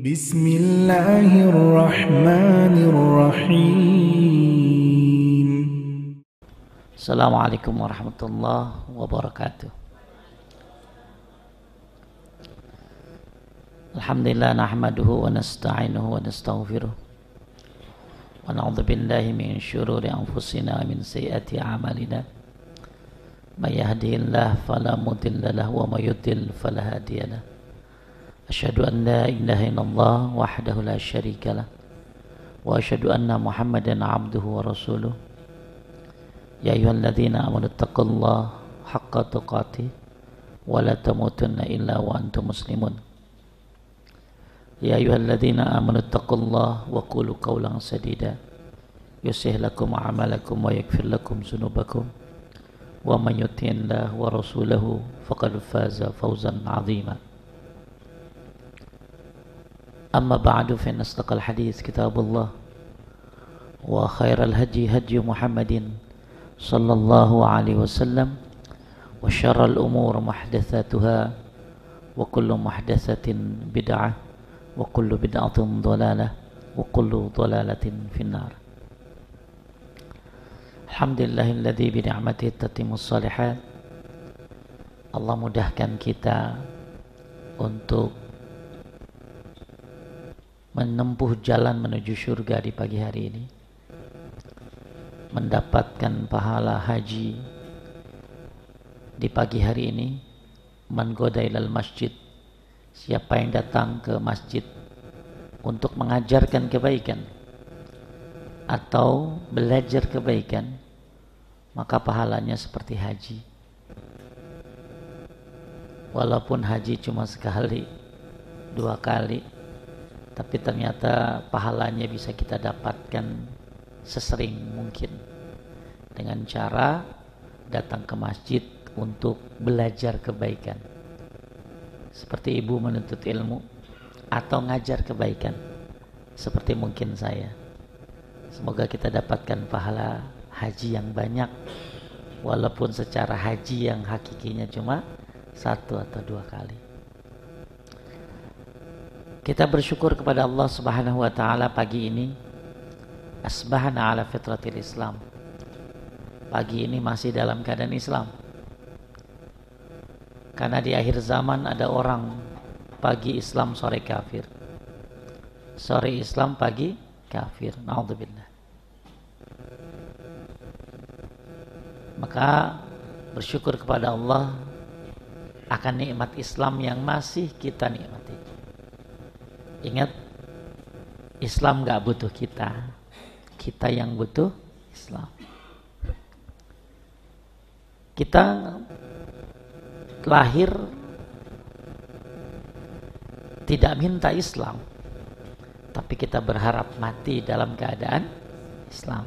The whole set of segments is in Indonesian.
Bismillahirrahmanirrahim. Assalamualaikum warahmatullahi wabarakatuh. Alhamdulillah nahmaduhu wa nasta'inuhu wa nastaghfiruh wa na'udzu billahi min syururi anfusina wa min sayyiati a'malina. May yahdihillahu fala mudilla lahu wa may yudlil fala hadiya lahu. Asyhadu an la ilaha illallah wahdahu la syarika lah wa asyhadu anna Muhammadan 'abduhu wa rasuluh. Ya ayyuhalladzina amanu taqullaha haqqa tuqatih wa la tamutunna illa wa antum muslimun. Ya ayyuhalladzina amanu taqullaha wa qulu qawlan sadida yuslih lakum a'malakum wa yaghfir lakum dzunubakum wa may yuti'illaha wa rasulahu faqad faza fawzan 'azima. Amma ba'du fa inna asdaqal hadits kitabullah wa khairal hadi hadi Muhammadin sallallahu alaihi wasallam wa syarral umur muhdatsatuha wa kullu muhdatsatin bid'ah wa kullu bid'atin dhalalah wa kullu dhalalatin finnar. Alhamdulillahilladzi bi ni'matihi tatimmus shalihat. Allah mudahkan kita untuk menempuh jalan menuju surga di pagi hari ini, mendapatkan pahala haji di pagi hari ini. Man goda ilal masjid, siapa yang datang ke masjid untuk mengajarkan kebaikan atau belajar kebaikan, maka pahalanya seperti haji. Walaupun haji cuma sekali, 2 kali, tapi ternyata pahalanya bisa kita dapatkan sesering mungkin dengan cara datang ke masjid untuk belajar kebaikan, seperti ibu menuntut ilmu atau ngajar kebaikan seperti mungkin saya. Semoga kita dapatkan pahala haji yang banyak, walaupun secara haji yang hakikinya cuma 1 atau 2 kali. Kita bersyukur kepada Allah Subhanahu wa taala pagi ini. Asbahana ala fitratil Islam. Pagi ini masih dalam keadaan Islam. Karena di akhir zaman ada orang pagi Islam sore kafir. Sore Islam pagi kafir. Na'udzubillah. Maka bersyukur kepada Allah akan nikmat Islam yang masih kita nikmati. Ingat, Islam gak butuh kita, kita yang butuh Islam. Kita lahir tidak minta Islam, tapi kita berharap mati dalam keadaan Islam.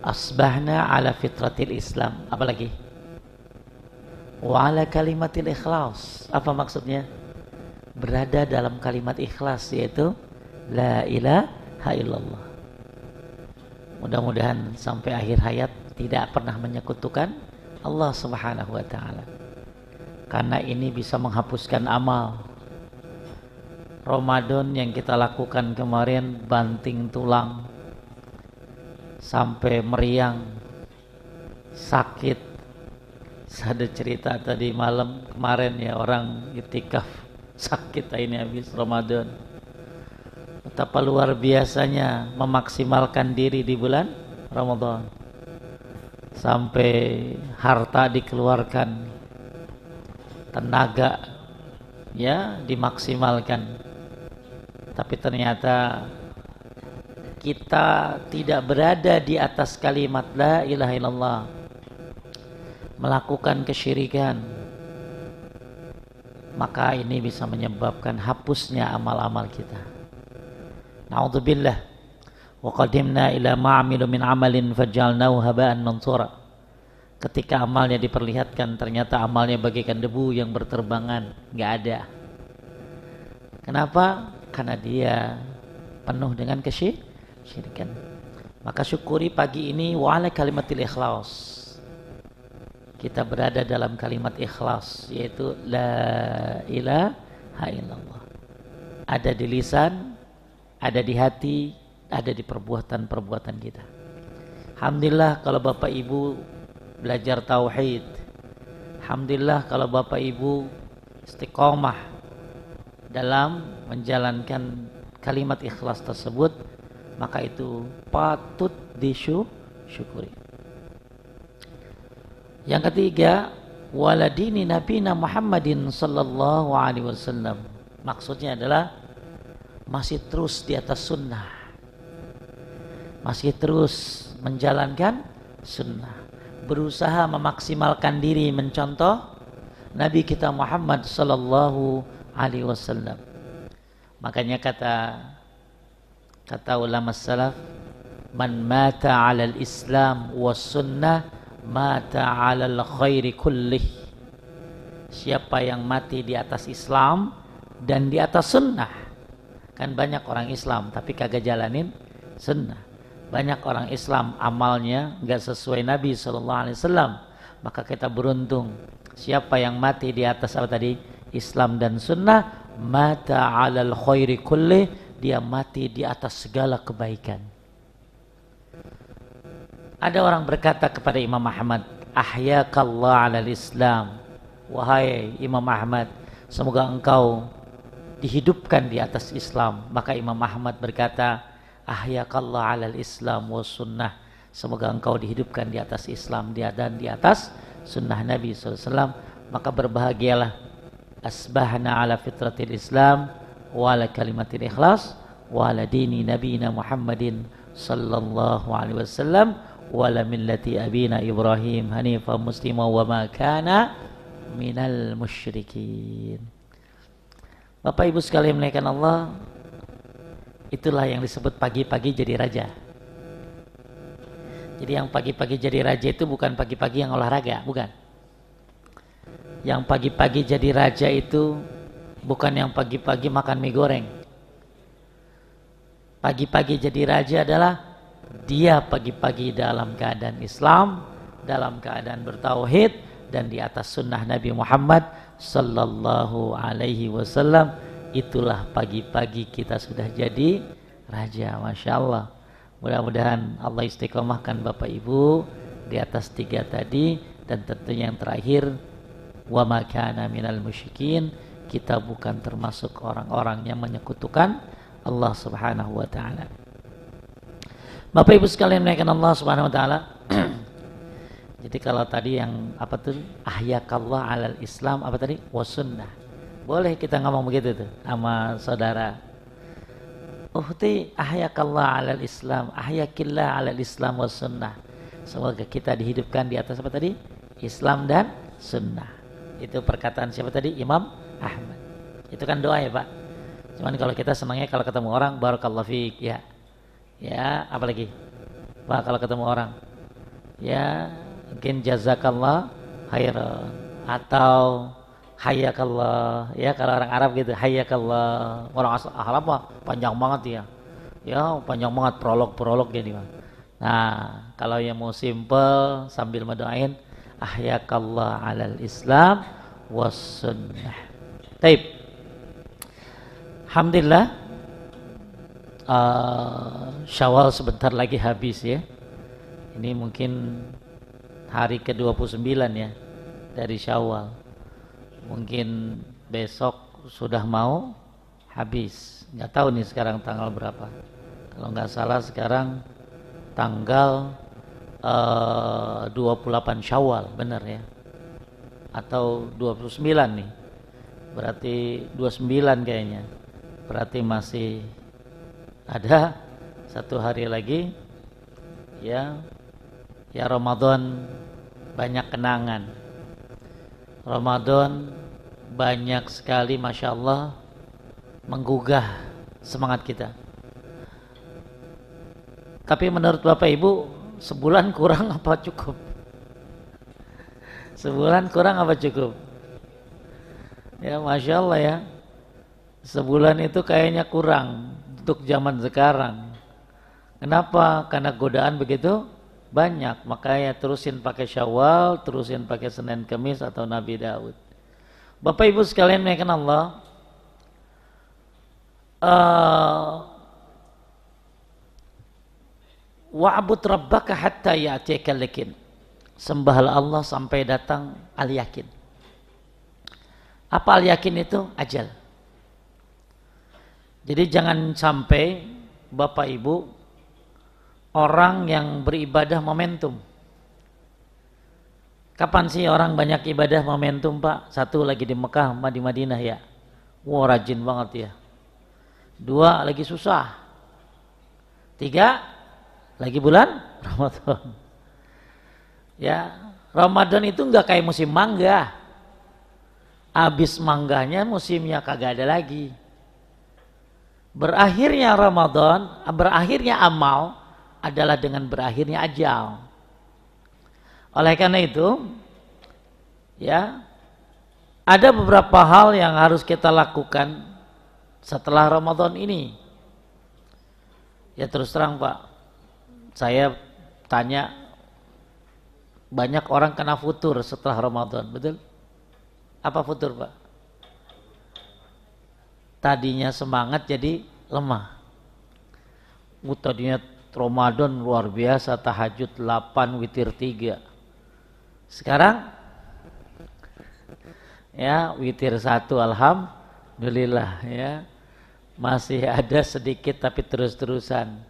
Asbahna ala fitratil Islam. Apalagi? Wa ala kalimatil ikhlas. Apa maksudnya? Berada dalam kalimat ikhlas, yaitu la ilaha illallah. Mudah-mudahan sampai akhir hayat tidak pernah menyekutukan Allah Subhanahu wa taala, karena ini bisa menghapuskan amal. Ramadan yang kita lakukan kemarin banting tulang sampai meriang, sakit. Ada cerita tadi malam kemarin ya, orang iktikaf sakit ini habis Ramadan. Betapa luar biasanya memaksimalkan diri di bulan Ramadan, sampai harta dikeluarkan, tenaga ya dimaksimalkan. Tapi ternyata kita tidak berada di atas kalimat la ilaha illallah, melakukan kesyirikan, maka ini bisa menyebabkan hapusnya amal-amal kita. Na'udzubillah. Wa qadimna ila ma'amilu min amalin fajalnahu haba'an mansura. Ketika amalnya diperlihatkan, ternyata amalnya bagaikan debu yang berterbangan, gak ada. Kenapa? Karena dia penuh dengan kesyirikan. Maka syukuri pagi ini wa ala kalimatil ikhlas. Kita berada dalam kalimat ikhlas, yaitu la ilaha illallah. Ada di lisan, ada di hati, ada di perbuatan-perbuatan kita. Alhamdulillah kalau Bapak Ibu belajar tauhid. Alhamdulillah kalau Bapak Ibu istiqomah dalam menjalankan kalimat ikhlas tersebut, maka itu patut disyukuri. Yang ketiga, waladini nabina Muhammadin sallallahu alaihi wasallam. Maksudnya adalah masih terus di atas sunnah, masih terus menjalankan sunnah, berusaha memaksimalkan diri mencontoh Nabi kita Muhammad sallallahu alaihi wasallam. Makanya kata ulama salaf, man mata 'alal Islam was sunnah mata 'alal khairi kullih. Siapa yang mati di atas Islam dan di atas sunnah. Kan banyak orang Islam tapi kagak jalanin sunnah. Banyak orang Islam amalnya enggak sesuai Nabi SAW. Maka kita beruntung. Siapa yang mati di atas apa tadi? Islam dan sunnah, mata 'alal khairi kullih, dia mati di atas segala kebaikan. Ada orang berkata kepada Imam Ahmad, ahyakallah 'alal Islam. Wahai Imam Ahmad, semoga engkau dihidupkan di atas Islam. Maka Imam Ahmad berkata, ahyakallah 'alal Islam was sunnah. Semoga engkau dihidupkan di atas Islam dan di atas sunnah Nabi SAW. Maka berbahagialah, asbahna ala fitratil Islam wa ala kalimatil ikhlas wa ala dini nabiyina Muhammadin sallallahu alaihi wasallam wa ala millati abina Ibrahim hanifan muslima wa ma kana minal musyrikin. Bapak Ibu sekalian memuliakan Allah, itulah yang disebut pagi-pagi jadi raja. Jadi yang pagi-pagi jadi raja itu bukan pagi-pagi yang olahraga, bukan. Yang pagi-pagi jadi raja itu bukan yang pagi-pagi makan mie goreng. Pagi-pagi jadi raja adalah dia pagi-pagi dalam keadaan Islam, dalam keadaan bertauhid dan di atas sunnah Nabi Muhammad sallallahu alaihi wasallam. Itulah pagi-pagi kita sudah jadi raja, Masya Allah. Mudah-mudahan Allah istiqomahkan Bapak Ibu di atas 3 tadi, dan tentunya yang terakhir, wa ma kana minal musyrikin, kita bukan termasuk orang-orang yang menyekutukan Allah Subhanahu wa taala. Bapak Ibu sekalian memuliakan Allah Subhanahu wa taala. Jadi kalau tadi yang apa tuh, ahyakallah 'alal Islam, apa tadi? Was sunnah. Boleh kita ngomong begitu tuh sama saudara. Uhti ahyakallah 'alal Islam, ahyakillah 'alal Islam was sunnah. Semoga kita dihidupkan di atas apa tadi? Islam dan sunnah. Itu perkataan siapa tadi? Imam Ahmad. Itu kan doa ya Pak. Cuman kalau kita senangnya kalau ketemu orang, barakallahu fiik, ya. Ya, apalagi? Pak kalau ketemu orang, ya mungkin jazakallah khairan atau hayyakallah, ya kalau orang Arab gitu, hayyakallah. Orang Arab apa? Panjang banget ya. Ya, panjang banget prolog gini, Pak. Nah, kalau yang mau simple sambil mendoain, ahyakallah 'alal Islam was sunnah. Baik. Alhamdulillah, Syawal sebentar lagi habis ya. Ini mungkin hari ke-29 ya dari Syawal. Mungkin besok sudah mau habis. Nggak tahu nih sekarang tanggal berapa. Kalau nggak salah sekarang tanggal 28 Syawal, benar ya? Atau 29 nih. Berarti 29 kayaknya. Berarti masih ada 1 hari lagi ya. Ya Ramadan banyak kenangan. Ramadan banyak sekali Masya Allah menggugah semangat kita. Tapi menurut Bapak Ibu, sebulan kurang apa cukup? Sebulan kurang apa cukup? Ya Masya Allah ya, sebulan itu kayaknya kurang untuk zaman sekarang. Kenapa? Karena godaan begitu banyak. Makanya terusin pakai Syawal, terusin pakai Senin Kemis atau Nabi Daud. Bapak Ibu sekalian memuliakan Allah, wa'bud rabbaka hatta ya'tiyakal yakin. Sembahlah Allah sampai datang al-yakin. Apa al-yakin itu? Ajal. Jadi jangan sampai Bapak Ibu orang yang beribadah momentum. Kapan sih orang banyak ibadah momentum, Pak? Satu lagi di Mekah, di Madinah ya. Wah, rajin banget ya. Dua lagi susah. Tiga lagi bulan Ramadan. Ya, Ramadan itu enggak kayak musim mangga. Habis mangganya musimnya kagak ada lagi. Berakhirnya Ramadan, berakhirnya amal adalah dengan berakhirnya ajal. Oleh karena itu, ya, ada beberapa hal yang harus kita lakukan setelah Ramadan ini. Ya terus terang Pak, saya tanya, banyak orang kena futur setelah Ramadan, betul? Apa futur Pak? Tadinya semangat jadi lemah. Tadinya Ramadan luar biasa, tahajud 8, witir 3. Sekarang ya witir 1 alhamdulillah ya. Masih ada sedikit tapi terus-terusan.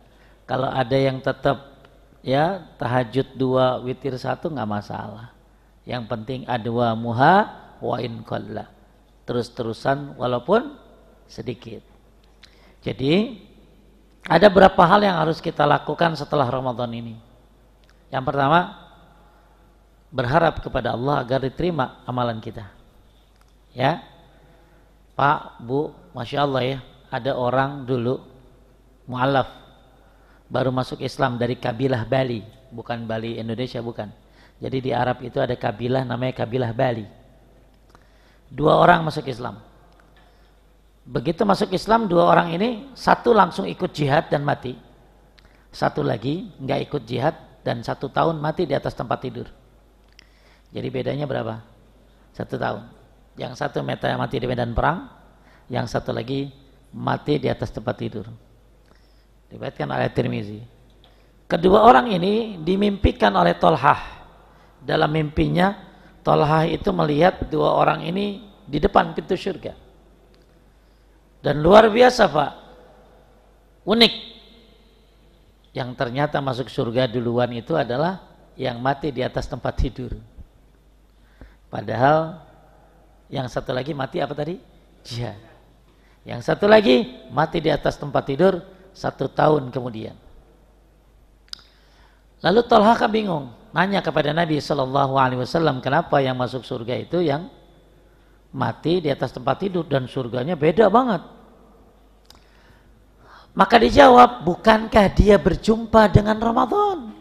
Kalau ada yang tetap ya tahajud 2, witir 1 enggak masalah. Yang penting adwa muha wa in qalla. Terus-terusan walaupun sedikit. Jadi ada beberapa hal yang harus kita lakukan setelah Ramadan ini. Yang pertama, berharap kepada Allah agar diterima amalan kita. Ya, Pak, Bu, Masya Allah ya, ada orang dulu mu'alaf baru masuk Islam dari kabilah Bali, bukan Bali Indonesia, bukan. Jadi di Arab itu ada kabilah namanya kabilah Bali. 2 orang masuk Islam. Begitu masuk Islam 2 orang ini, satu langsung ikut jihad dan mati. Satu lagi nggak ikut jihad dan 1 tahun mati di atas tempat tidur. Jadi bedanya berapa? 1 tahun. Yang satu mati di medan perang, yang satu lagi mati di atas tempat tidur. Diriwayatkan oleh Tirmizi. Kedua orang ini dimimpikan oleh Tolhah. Dalam mimpinya Tolhah itu melihat 2 orang ini di depan pintu surga. Dan luar biasa Pak, unik. Yang ternyata masuk surga duluan itu adalah yang mati di atas tempat tidur. Padahal yang satu lagi mati apa tadi? Jihad. Yang satu lagi mati di atas tempat tidur 1 tahun kemudian. Lalu Talha kan bingung, nanya kepada Nabi SAW, kenapa yang masuk surga itu yang mati di atas tempat tidur dan surganya beda banget. Maka dijawab, bukankah dia berjumpa dengan Ramadan?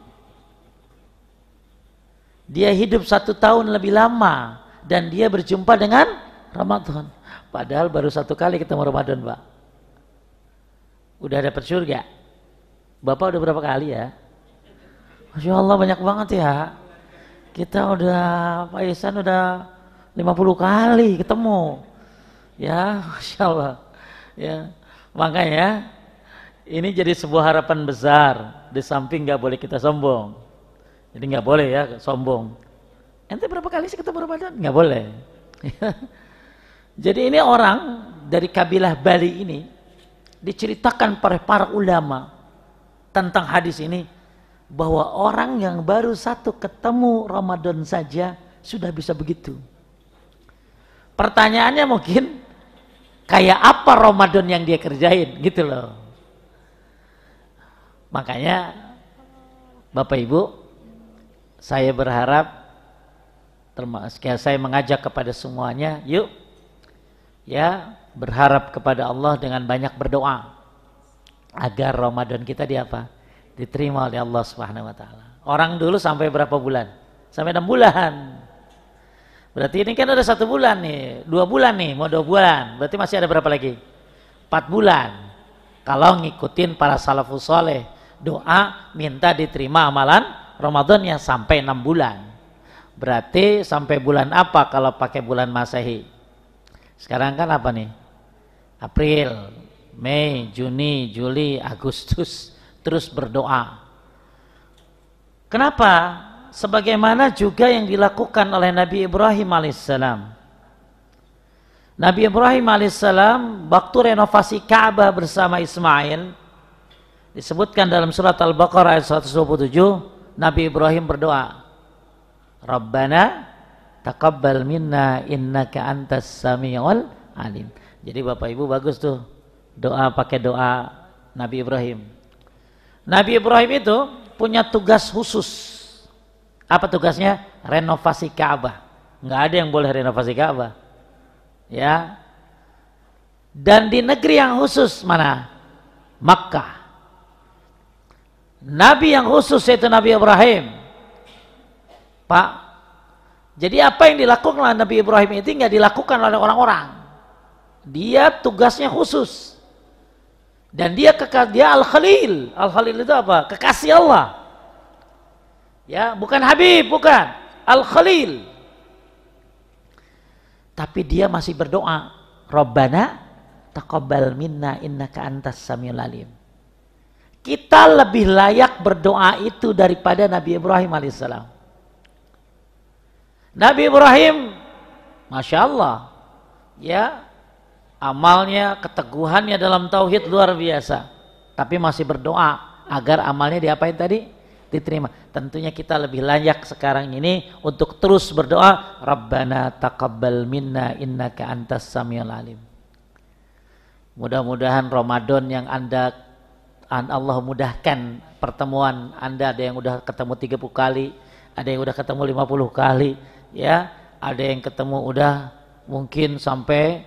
Dia hidup 1 tahun lebih lama dan dia berjumpa dengan Ramadan. Padahal baru 1 kali ketemu Ramadan, Pak. Udah dapat surga. Bapak udah berapa kali ya? Masya Allah banyak banget ya. Kita udah, Pak Ihsan udah 50 kali ketemu. Ya, Masya Allah. Ya, makanya ini jadi sebuah harapan besar. Di samping nggak boleh kita sombong. Jadi nggak boleh ya sombong. Ente berapa kali sih ketemu Ramadan? Nggak boleh. Jadi ini orang dari kabilah Bali ini diceritakan para ulama tentang hadis ini bahwa orang yang baru 1 ketemu Ramadan saja sudah bisa begitu. Pertanyaannya mungkin kayak apa Ramadan yang dia kerjain gitu loh. Makanya Bapak Ibu, saya berharap, saya mengajak kepada semuanya, yuk ya berharap kepada Allah dengan banyak berdoa agar Ramadan kita diterima oleh Allah Subhanahu wa taala. Orang dulu sampai berapa bulan? Sampai 6 bulan. Berarti ini kan udah 1 bulan nih, 2 bulan nih, mau 2 bulan. Berarti masih ada berapa lagi? 4 bulan. Kalau ngikutin para salafus soleh, doa minta diterima amalan Ramadannya sampai 6 bulan. Berarti sampai bulan apa kalau pakai bulan Masehi? Sekarang kan apa nih? April, Mei, Juni, Juli, Agustus terus berdoa. Kenapa? Sebagaimana juga yang dilakukan oleh Nabi Ibrahim alaihissalam. Nabi Ibrahim alaihissalam waktu renovasi Ka'bah bersama Ismail, disebutkan dalam surat Al-Baqarah ayat 127, Nabi Ibrahim berdoa, Rabbana taqabbal minna innaka antas samiul alim. Jadi Bapak Ibu bagus tuh doa, pakai doa Nabi Ibrahim. Nabi Ibrahim itu punya tugas khusus. Apa tugasnya? Renovasi Ka'bah. Nggak ada yang boleh renovasi Ka'bah. Ya. Dan di negeri yang khusus mana? Makkah. Nabi yang khusus yaitu Nabi Ibrahim. Pak, jadi apa yang dilakukan oleh Nabi Ibrahim itu nggak dilakukan oleh orang-orang. Dia tugasnya khusus. Dan dia Al-Khalil. Al-Khalil itu apa? Kekasih Allah. Ya, bukan Habib, bukan. Al-Khalil. Tapi dia masih berdoa, Rabbana taqabbal minna innaka antas samiul alim. Kita lebih layak berdoa itu daripada Nabi Ibrahim alaihissalam. Nabi Ibrahim, Masya Allah, ya, amalnya, keteguhannya dalam tauhid luar biasa. Tapi masih berdoa agar amalnya diapain tadi? Diterima. Tentunya kita lebih layak sekarang ini untuk terus berdoa, Rabbana taqabbal minna innaka antas samiul alim. Mudah-mudahan Ramadan yang Allah mudahkan pertemuan Anda, ada yang udah ketemu 30 kali, ada yang udah ketemu 50 kali, ya, ada yang ketemu udah mungkin sampai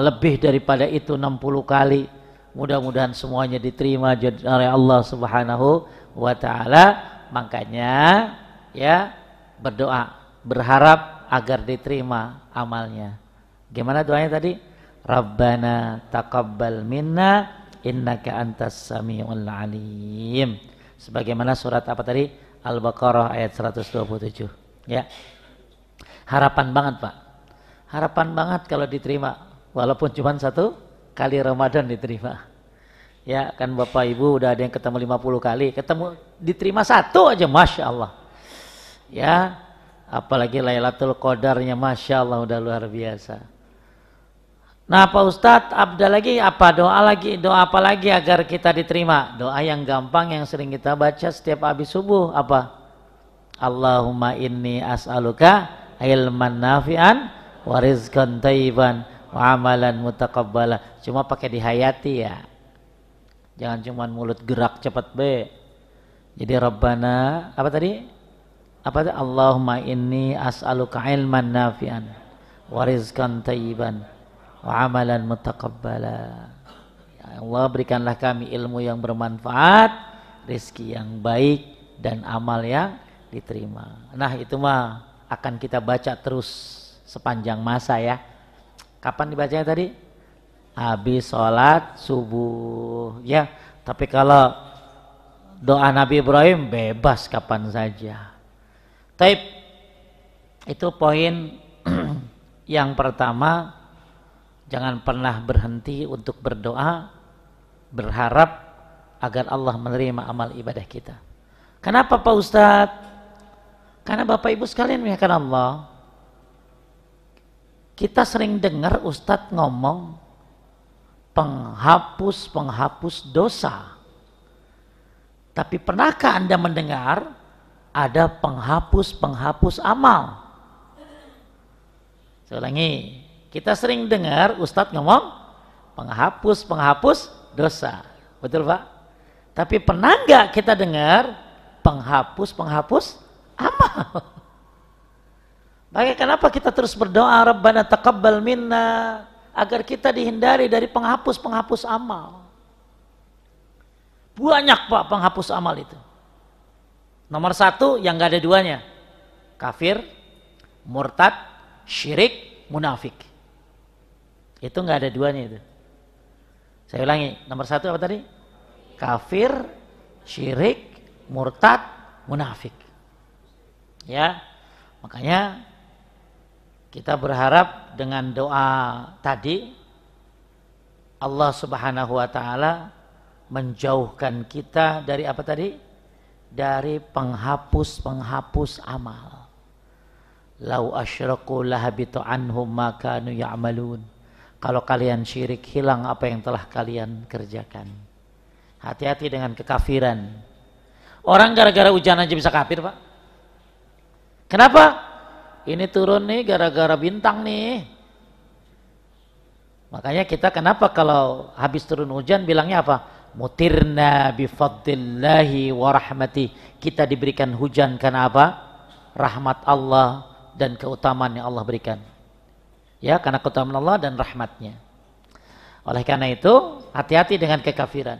lebih daripada itu 60 kali. Mudah-mudahan semuanya diterima oleh Allah Subhanahu wa ta'ala. Makanya ya berdoa, berharap agar diterima amalnya. Gimana doanya tadi? Rabbana taqabbal minna innaka antas samiul alim. Sebagaimana surat apa tadi? Al-Baqarah ayat 127. Ya. Harapan banget, Pak. Harapan banget kalau diterima. Walaupun cuma 1 kali Ramadan diterima. Ya, kan Bapak Ibu udah ada yang ketemu 50 kali, ketemu diterima 1 aja, Masya Allah. Ya, apalagi Lailatul Qadarnya, Masya Allah, udah luar biasa. Nah Pak Ustadz, abda lagi apa? Doa apa lagi agar kita diterima? Doa yang gampang yang sering kita baca setiap habis subuh, apa? Allahumma inni as'aluka ilman nafi'an wa rizqan thayyiban wa amalan mutaqabbala. Cuma pakai dihayati ya. Jangan cuma mulut gerak cepat be. Jadi Rabbana apa tadi? Apa tadi? Allahumma inni as'aluka ilman nafi'an wa rizqan thayyiban wa amalan mutaqabbala. Ya Allah, berikanlah kami ilmu yang bermanfaat, rezeki yang baik dan amal yang diterima. Nah, itu mah akan kita baca terus sepanjang masa ya. Kapan dibacanya tadi? Habis sholat subuh ya. Tapi kalau doa Nabi Ibrahim bebas kapan saja. Taib, itu poin yang pertama. Jangan pernah berhenti untuk berdoa, berharap agar Allah menerima amal ibadah kita. Kenapa Pak Ustadz? Karena Bapak Ibu sekalian memuliakan Allah, kita sering dengar Ustadz ngomong penghapus dosa. Tapi pernahkah Anda mendengar ada penghapus amal? Saya ulangi, kita sering dengar Ustadz ngomong penghapus dosa. Betul Pak? Tapi pernah nggak kita dengar penghapus amal? Maka kenapa kita terus berdoa Rabbana taqabbal minna, agar kita dihindari dari penghapus amal. Banyak Pak penghapus amal itu. Nomor 1 yang gak ada duanya, kafir, murtad, syirik, munafik. Itu gak ada duanya itu. Saya ulangi, nomor 1 apa tadi? Kafir, syirik, murtad, munafik. Ya, makanya kita berharap dengan doa tadi, Allah Subhanahu wa taala menjauhkan kita dari apa tadi? Dari penghapus amal. Lau asyraku lahabitu anhum ma kanu ya'malun. Kalau kalian syirik, hilang apa yang telah kalian kerjakan. Hati-hati dengan kekafiran. Orang gara-gara hujan aja bisa kafir, Pak. Kenapa? Ini turun nih gara-gara bintang nih. Makanya kita kenapa kalau habis turun hujan bilangnya apa? Mutirna bifadlillahi wa rahmati. Kita diberikan hujan karena apa? Rahmat Allah dan keutamaan yang Allah berikan. Ya, karena keutamaan Allah dan rahmatnya. Oleh karena itu, hati-hati dengan kekafiran.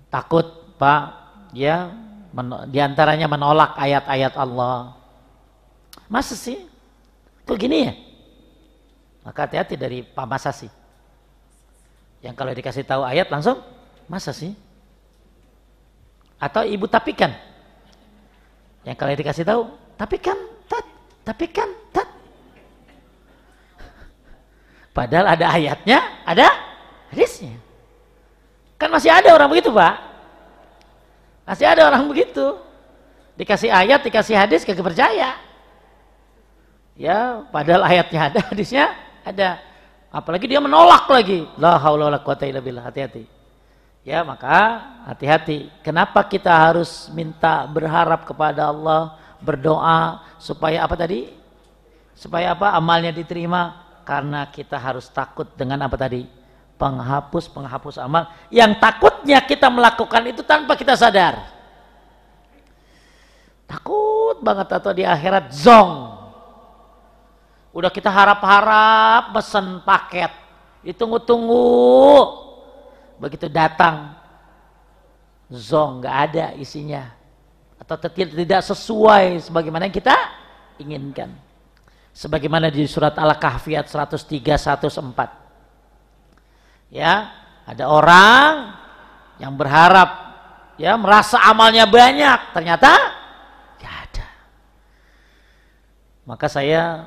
Takut, Pak, ya, diantaranya menolak ayat-ayat Allah. Masa sih? Kok gini ya? Maka hati-hati dari Pak Masa sih. Yang kalau dikasih tahu ayat langsung, masa sih? Atau ibu tapikan. Yang kalau dikasih tahu, tapikan, tat. Padahal ada ayatnya, ada hadisnya. Kan masih ada orang begitu, Pak. Masih ada orang begitu. Dikasih ayat, dikasih hadis, kagak percaya. Ya, padahal ayatnya ada, hadisnya ada. Apalagi dia menolak lagi. La haula wala quwata illa billah. Hati-hati. Ya, maka hati-hati. Kenapa kita harus minta berharap kepada Allah, berdoa supaya apa tadi? Supaya apa? Amalnya diterima. Karena kita harus takut dengan apa tadi? Penghapus amal. Yang takutnya kita melakukan itu tanpa kita sadar. Takut banget atau di akhirat zong. Udah kita harap-harap pesen paket. Ditunggu-tunggu. Begitu datang. Zong, gak ada isinya. Atau tidak sesuai sebagaimana yang kita inginkan. Sebagaimana di surat Al-Kahfi ayat 103, 104. Ya, ada orang yang berharap, ya, merasa amalnya banyak, ternyata tidak ada. Maka saya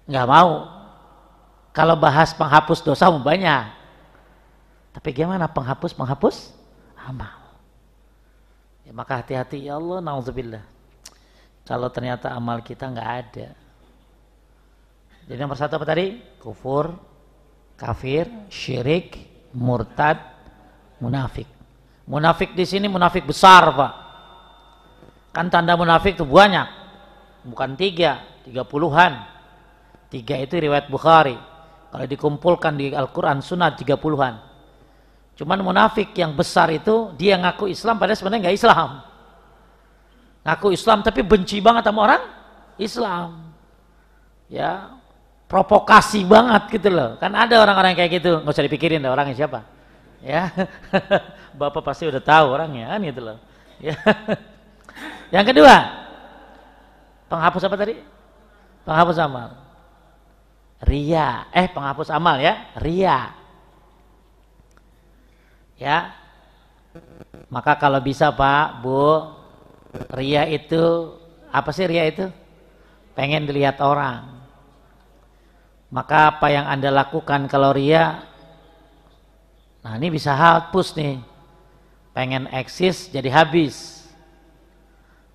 nggak mau kalau bahas penghapus dosa banyak. Tapi gimana penghapus amal? Ya, maka hati-hati, ya Allah, na'udzubillah. Kalau ternyata amal kita nggak ada. Jadi nomor satu apa tadi? Kufur, kafir, syirik, murtad, munafik. Munafik di sini munafik besar, Pak. Kan tanda munafik itu banyak. Bukan 30-an. 3 itu riwayat Bukhari. Kalau dikumpulkan di Al-Quran Sunnah 30-an. Cuman munafik yang besar itu dia ngaku Islam padahal sebenarnya nggak Islam. Ngaku Islam tapi benci banget sama orang Islam. Ya, provokasi banget gitu loh. Kan ada orang-orang kayak gitu, nggak usah dipikirin deh orangnya siapa. Ya. Bapak pasti udah tahu orangnya kan gitu loh. Ya. Yang kedua, penghapus apa tadi? Penghapus amal. Ria. Penghapus amal ya, ria. Ya. Maka kalau bisa Pak, Bu, ria itu apa sih ria itu? Pengen dilihat orang. Maka apa yang Anda lakukan kalau ria? Nah, ini bisa hapus nih. Pengen eksis jadi habis.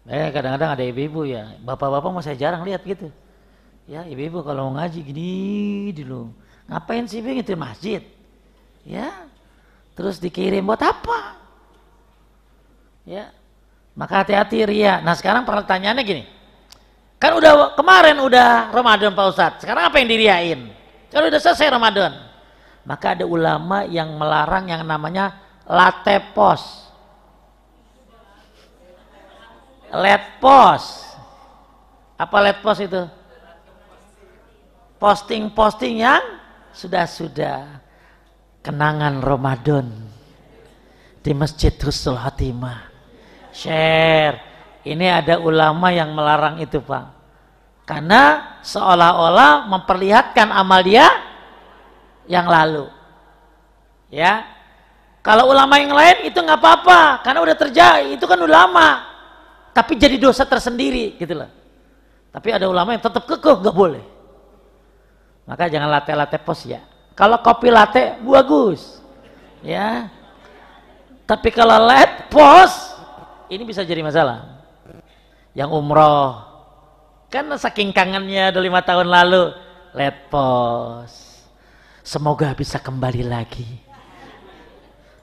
Kadang-kadang ada ibu-ibu ya, bapak-bapak mau saya jarang lihat gitu. Ya, ibu-ibu kalau mau ngaji gini dulu. Ngapain sih itu masjid? Ya. Terus dikirim buat apa? Ya. Maka hati-hati ria. Nah, sekarang pertanyaannya gini. Kan kemarin udah Ramadan Pak Ustadz. Sekarang apa yang diriain? Kan udah selesai Ramadan. Maka ada ulama yang melarang yang namanya latte post. Let post. Apa let post itu? Posting-posting yang sudah kenangan Ramadan di Masjid Husnul Khotimah. Share. Ini ada ulama yang melarang itu, Pak. Karena seolah-olah memperlihatkan amal dia yang lalu. Ya. Kalau ulama yang lain itu nggak apa-apa, karena udah terjadi, itu kan ulama. Tapi jadi dosa tersendiri, gitu loh. Tapi ada ulama yang tetap kekeh, nggak boleh. Maka jangan latte-latte pos ya. Kalau kopi latte bagus, ya. Tapi kalau LED pos, ini bisa jadi masalah. Yang umroh, kan saking kangennya udah 5 tahun lalu, LED pos. Semoga bisa kembali lagi.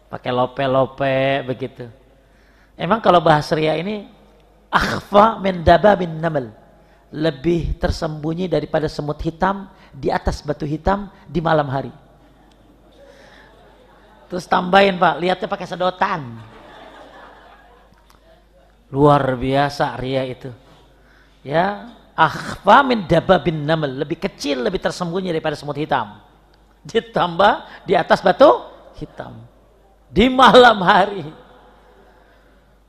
Pakai lope-lope begitu. Emang kalau bahas ria ini akhfa min dababin namal, lebih tersembunyi daripada semut hitam di atas batu hitam di malam hari. Terus tambahin Pak, lihatnya pakai sedotan. Luar biasa ria itu. Ya, akhfa min dababin namal, lebih kecil, lebih tersembunyi daripada semut hitam. Ditambah di atas batu hitam di malam hari.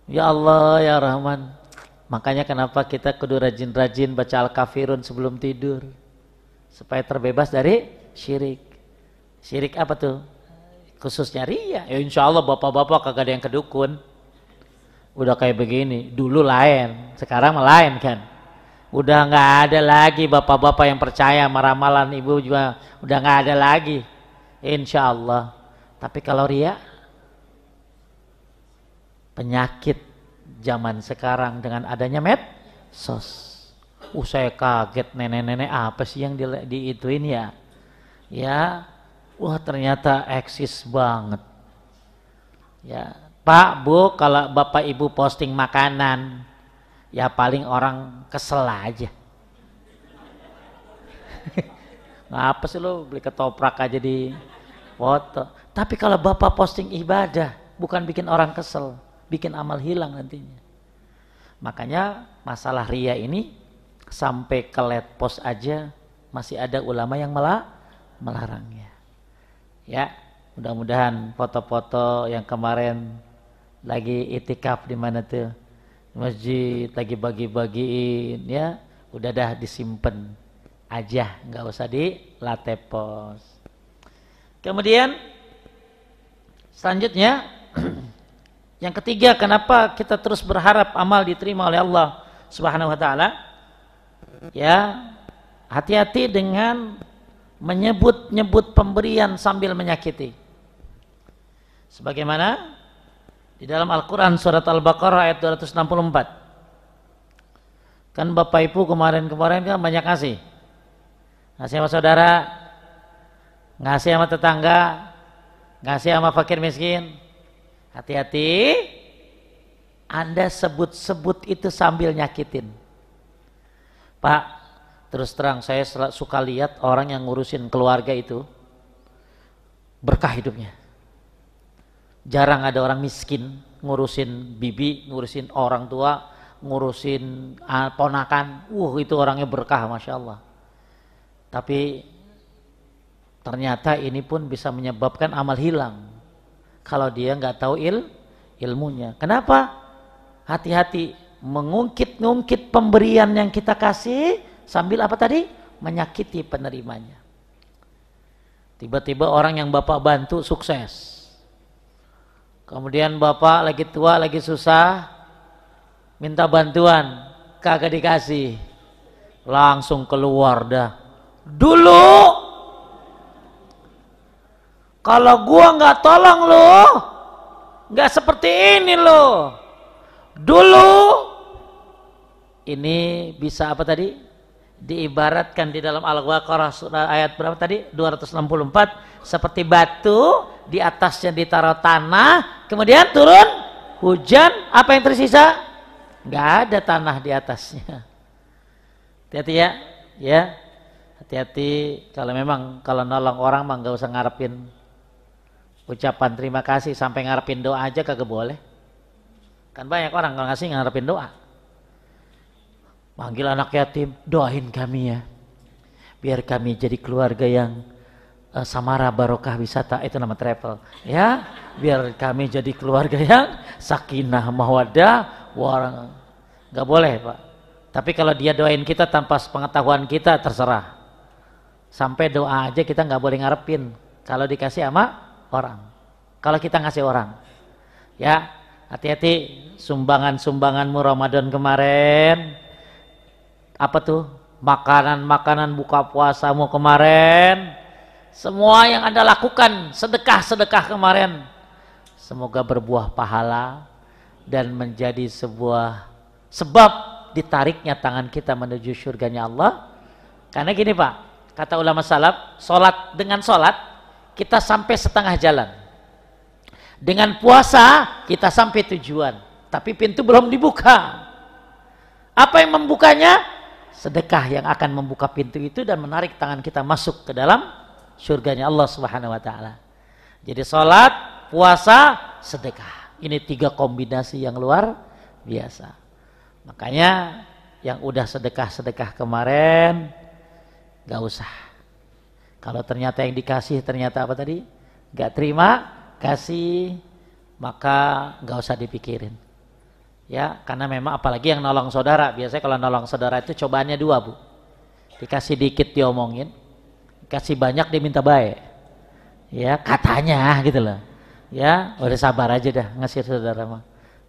Ya Allah ya Rahman. Makanya kenapa kita kudu rajin-rajin baca Al-Kafirun sebelum tidur, supaya terbebas dari syirik. Syirik apa tuh? Khususnya ria. Ya insya Allah bapak-bapak kagak ada yang kedukun. Udah kayak begini. Dulu lain, sekarang lain kan. Udah nggak ada lagi bapak-bapak yang percaya sama ramalan, ibu juga udah nggak ada lagi. Insya Allah. Tapi kalau ria, penyakit zaman sekarang dengan adanya medsos. Saya kaget, nenek-nenek apa sih yang diituin ya? Ya, wah ternyata eksis banget. Ya, Pak, Bu, kalau Bapak Ibu posting makanan, ya paling orang kesel aja. Ngapa sih lo beli ketoprak aja di foto? Tapi kalau Bapak posting ibadah, bukan bikin orang kesel, bikin amal hilang nantinya. Makanya masalah ria ini sampai ke LED pos aja masih ada ulama yang melarangnya. Ya, mudah-mudahan foto-foto yang kemarin lagi itikaf di mana tuh masjid lagi bagi-bagiin, ya udah dah disimpan aja, nggak usah di latte pos. Kemudian selanjutnya yang ketiga, kenapa kita terus berharap amal diterima oleh Allah Subhanahu wa taala? Ya, hati-hati dengan menyebut-nyebut pemberian sambil menyakiti. Sebagaimana di dalam Al-Qur'an surat Al-Baqarah ayat 264. Kan Bapak Ibu kemarin-kemarin kan banyak ngasih. Ngasih sama saudara, ngasih sama tetangga, ngasih sama fakir miskin. Hati-hati, Anda sebut-sebut itu sambil nyakitin. Pak, terus terang saya suka lihat orang yang ngurusin keluarga itu berkah hidupnya. Jarang ada orang miskin ngurusin bibi, ngurusin orang tua, ngurusin ponakan. Itu orangnya berkah, Masya Allah. Tapi ternyata ini pun bisa menyebabkan amal hilang kalau dia nggak tahu ilmunya. Kenapa? Hati-hati mengungkit-ngungkit pemberian yang kita kasih sambil apa tadi? Menyakiti penerimanya. Tiba-tiba orang yang Bapak bantu sukses. Kemudian Bapak lagi tua, lagi susah, minta bantuan, kagak dikasih. Langsung keluar dah. Dulu kalau gua nggak tolong lo, nggak seperti ini lo. Dulu ini bisa apa tadi? Diibaratkan di dalam Al-Baqarah surah ayat berapa tadi? 264, seperti batu di atasnya ditaruh tanah, kemudian turun hujan, apa yang tersisa? Nggak ada tanah di atasnya. Hati-hati ya, ya. Hati-hati kalau nolong orang mah nggak usah ngarepin ucapan terima kasih, sampai ngarepin doa aja kagak boleh. Kan banyak orang kalau ngasih ngarepin doa. Manggil anak yatim, doain kami ya, biar kami jadi keluarga yang samara barokah wisata, itu nama travel ya, biar kami jadi keluarga yang sakinah mawaddah warahmah. Nggak boleh Pak. Tapi kalau dia doain kita tanpa pengetahuan kita, terserah. Sampai doa aja kita nggak boleh ngarepin kalau dikasih sama orang. Kalau kita ngasih orang, ya hati-hati. Sumbanganmu Ramadan kemarin, apa tuh, makanan buka puasamu kemarin, semua yang Anda lakukan, sedekah-sedekah kemarin, semoga berbuah pahala dan menjadi sebuah sebab ditariknya tangan kita menuju surganya Allah. Karena gini Pak, kata ulama salaf, dengan sholat kita sampai setengah jalan. Dengan puasa kita sampai tujuan, tapi pintu belum dibuka. Apa yang membukanya? Sedekah yang akan membuka pintu itu dan menarik tangan kita masuk ke dalam surganya Allah Subhanahu wa taala. Jadi sholat, puasa, sedekah. Ini 3 kombinasi yang luar biasa. Makanya yang udah sedekah-sedekah kemarin gak usah. Kalau ternyata yang dikasih ternyata apa tadi? Gak terima, kasih, maka gak usah dipikirin. Ya, karena memang apalagi yang nolong saudara, biasanya kalau nolong saudara itu cobaannya 2 Bu. Dikasih dikit diomongin, dikasih banyak dia minta baik. Ya, katanya gitu loh. Ya, udah sabar aja dah ngasih saudara mah.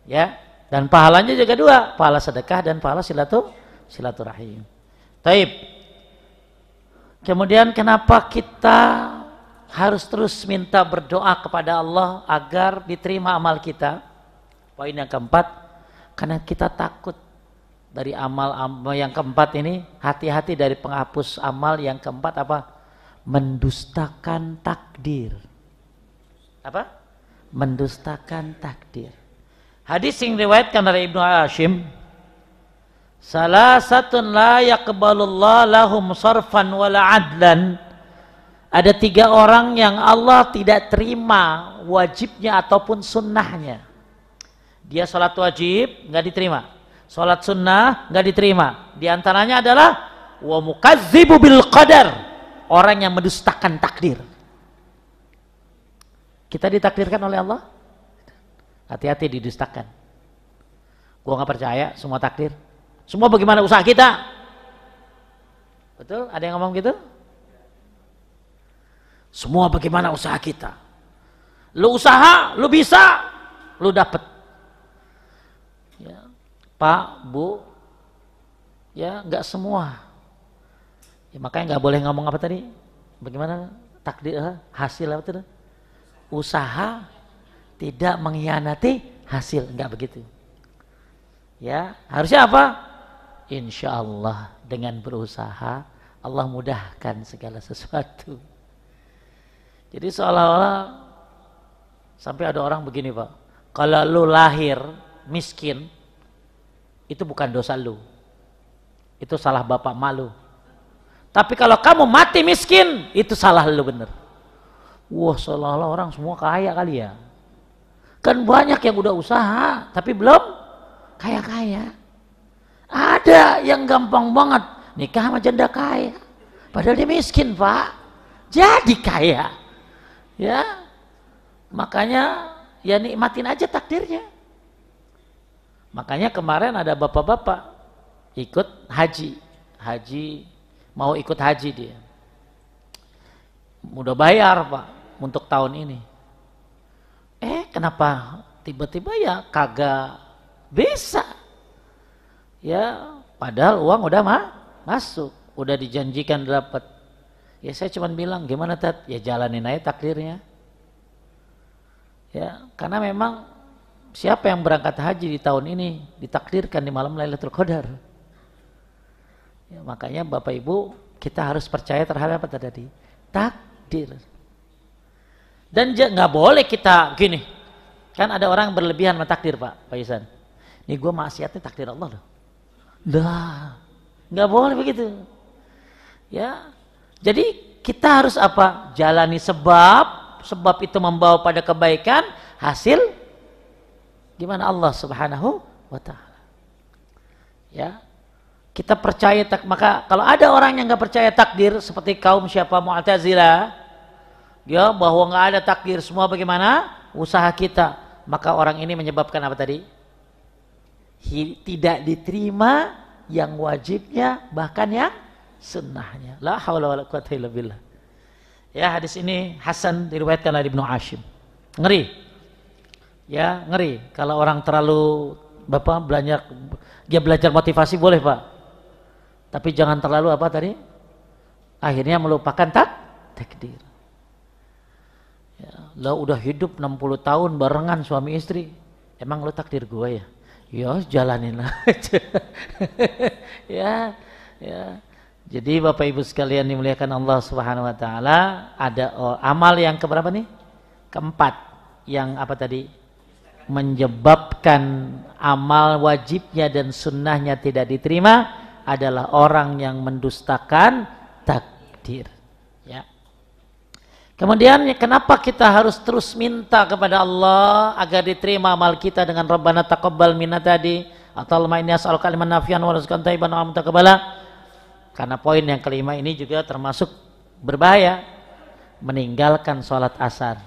Ya, dan pahalanya juga 2, pahala sedekah dan pahala silaturahim. Taib. Kemudian kenapa kita harus terus minta berdoa kepada Allah agar diterima amal kita? Poin yang keempat, karena kita takut dari amal yang keempat ini, hati-hati dari penghapus amal. Yang keempat apa? Mendustakan takdir. Apa? Mendustakan takdir. Hadis yang diriwayatkan dari Ibnu Hashim, salasatun la yaqbalullah lahum sarfan wala adlan. Ada 3 orang yang Allah tidak terima wajibnya ataupun sunnahnya. Dia sholat wajib nggak diterima, sholat sunnah nggak diterima. Di antaranya adalah wa mukadzibu bil qadar, orang yang mendustakan takdir. Kita ditakdirkan oleh Allah, hati-hati didustakan. Gua nggak percaya semua takdir, semua bagaimana usaha kita. Betul? Ada yang ngomong gitu? Semua bagaimana usaha kita. Lu usaha, lu bisa, lu dapet. Ya, Pak, Bu, ya nggak semua. Ya, makanya nggak boleh ngomong apa tadi? Bagaimana takdir hasil apa tadi? Usaha tidak mengkhianati hasil, nggak begitu. Ya, harusnya apa? Insya Allah dengan berusaha Allah mudahkan segala sesuatu. Jadi seolah-olah sampai ada orang begini Pak, kalau lu lahir miskin itu bukan dosa lu, itu salah bapak malu. Tapi kalau kamu mati miskin itu salah lu bener. Wah, seolah-olah orang semua kaya kali ya. Kan banyak yang udah usaha tapi belum kaya-kaya. Ada yang gampang banget nikah sama janda kaya, padahal dia miskin Pak, jadi kaya. Ya, makanya ya nikmatin aja takdirnya. Makanya kemarin ada bapak-bapak ikut haji, mau ikut haji dia. Udah bayar Pak untuk tahun ini. Kenapa tiba-tiba ya kagak bisa? Ya, padahal uang udah masuk, udah dijanjikan dapat. Ya saya cuma bilang, gimana Tat? Ya jalanin aja takdirnya. Ya, karena memang siapa yang berangkat haji di tahun ini ditakdirkan di malam Lailatul Qadar. Ya, makanya Bapak Ibu kita harus percaya terhadap apa tadi? Takdir. Dan nggak boleh kita gini. Kan ada orang berlebihan sama takdir Pak Isan. Nih gue maksiatnya takdir Allah loh. Dah, nggak boleh begitu. Ya, jadi kita harus apa? Jalani sebab itu membawa pada kebaikan, hasil gimana Allah Subhanahu wa taala. Ya. Kita percaya maka kalau ada orang yang nggak percaya takdir seperti kaum siapa Mu'tazilah, ya bahwa nggak ada takdir, semua bagaimana usaha kita, maka orang ini menyebabkan apa tadi? Tidak diterima yang wajibnya bahkan yang sunnahnya. La haula wala quwwata illa billah. Ya, hadis ini hasan diriwayatkan oleh Ibnu Hashim. Ngeri. Ya, ngeri kalau orang terlalu dia belajar motivasi boleh Pak. Tapi jangan terlalu apa tadi? Akhirnya melupakan takdir. Ya, lah udah hidup 60 tahun barengan suami istri. Emang lo takdir gue ya? Ya jalanin aja. Ya, ya. Jadi Bapak Ibu sekalian dimuliakan Allah Subhanahu wa taala, ada amal yang keberapa nih? Keempat. Yang apa tadi? Menyebabkan amal wajibnya dan sunnahnya tidak diterima adalah orang yang mendustakan takdir. Ya. Kemudian kenapa kita harus terus minta kepada Allah agar diterima amal kita dengan Rabbana taqabbal minna tadi atau Allahumma inni as'aluka ilman nafi'an wa rizqan thayyiban wa mutaqabbala. Karena poin yang kelima ini juga termasuk berbahaya, meninggalkan sholat asar.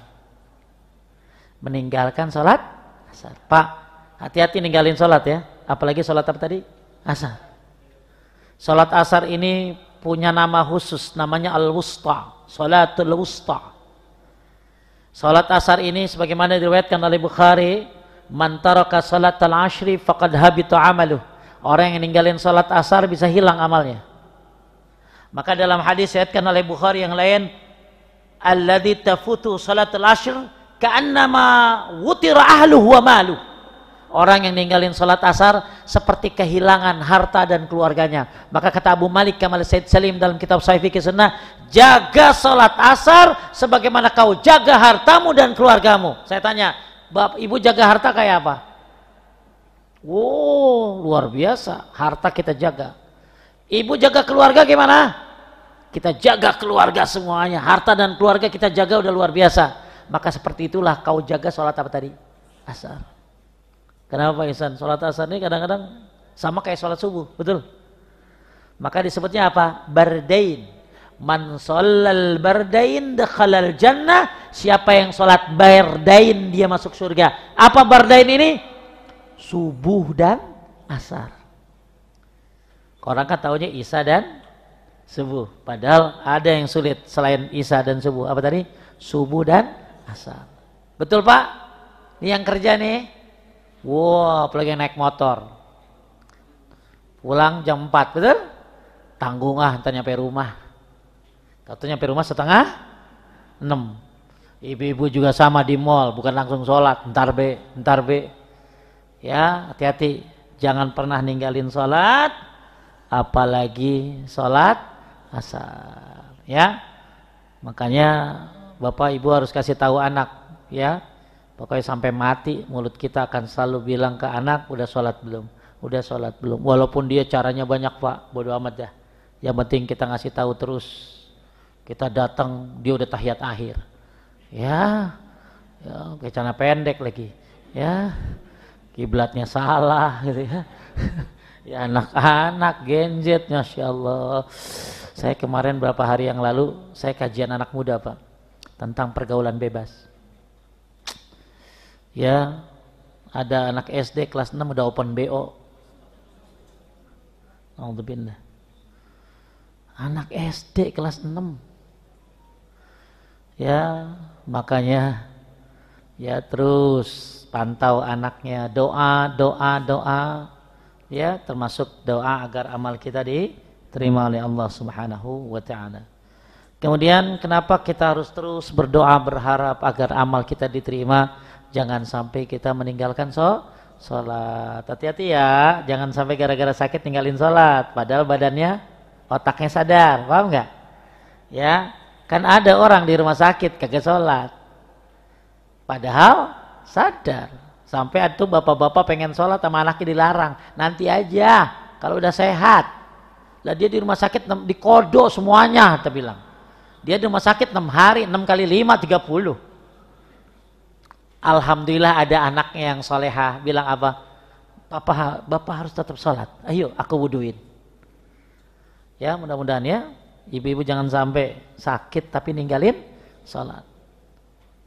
Meninggalkan sholat asar. Pak, hati-hati ninggalin sholat ya, apalagi sholat apa tadi? Asar. Sholat asar ini punya nama khusus, namanya al-wusta, sholatul wusta. Sholat asar ini sebagaimana diriwayatkan oleh Bukhari, man taraka sholatal ashri faqad habita amaluh. Orang yang ninggalin sholat asar bisa hilang amalnya. Maka dalam hadis diriwayatkan oleh Bukhari yang lain, alladzi tafutu sholatul ashr ka'annama wutira ahluhu wa maluh. Orang yang ninggalin sholat asar seperti kehilangan harta dan keluarganya. Maka kata Abu Malik Kamal Said Salim dalam kitab Sahih Fikih Sunnah, jaga sholat asar sebagaimana kau jaga hartamu dan keluargamu. Saya tanya, Bapak Ibu jaga harta kayak apa? Wow, luar biasa, harta kita jaga. Ibu jaga keluarga gimana? Kita jaga keluarga semuanya, harta dan keluarga kita jaga udah luar biasa. Maka seperti itulah kau jaga sholat apa tadi? Asar. Kenapa Pak Ihsan? Sholat asar ini kadang-kadang sama kayak sholat subuh, betul? Maka disebutnya apa? Bardain. Man sholal bardain dakhalal jannah. Siapa yang sholat bardain dia masuk surga. Apa bardain ini? Subuh dan asar. Orang kan taunya isya dan subuh. Padahal ada yang sulit selain isya dan subuh. Apa tadi? Subuh dan asar. Betul Pak? Ini yang kerja nih. Wow, apalagi naik motor. Pulang jam 4, betul? Tanggung ntar nyampe rumah. Katanya nyampe rumah setengah 6. Ibu-ibu juga sama di mall, bukan langsung sholat. Ntar be. Ya, hati-hati. Jangan pernah ninggalin sholat, apalagi sholat asar. Ya, makanya Bapak Ibu harus kasih tahu anak, ya. Pokoknya sampai mati mulut kita akan selalu bilang ke anak, udah sholat belum? Udah sholat belum? Walaupun dia caranya banyak Pak, bodo amat dah. Yang penting kita ngasih tahu terus. Kita datang, dia udah tahiyat akhir. Ya kayak celana pendek lagi. Ya, kiblatnya salah gitu ya. Ya anak-anak genjet, Masya Allah. Saya kemarin beberapa hari yang lalu, saya kajian anak muda Pak, tentang pergaulan bebas. Ya, ada anak SD kelas 6 udah open BO. Alhamdulillah. Anak SD kelas 6. Ya, makanya ya terus pantau anaknya, doa. Ya, termasuk doa agar amal kita diterima oleh Allah Subhanahu wa taala. Kemudian kenapa kita harus terus berdoa berharap agar amal kita diterima? Jangan sampai kita meninggalkan sholat. Hati-hati ya, jangan sampai gara-gara sakit tinggalin sholat. Padahal badannya, otaknya sadar, paham nggak? Ya, kan ada orang di rumah sakit kagak sholat. Padahal sadar. Sampai itu bapak-bapak pengen sholat sama anaknya dilarang. Nanti aja, kalau udah sehat. Lah dia di rumah sakit dikodo semuanya, kita bilang. Dia di rumah sakit 6 hari, 6 kali 5, 30. Alhamdulillah ada anaknya yang solehah bilang apa? Bapak harus tetap sholat. Ayo aku wuduin. Ya mudah-mudahan ya ibu-ibu jangan sampai sakit tapi ninggalin sholat.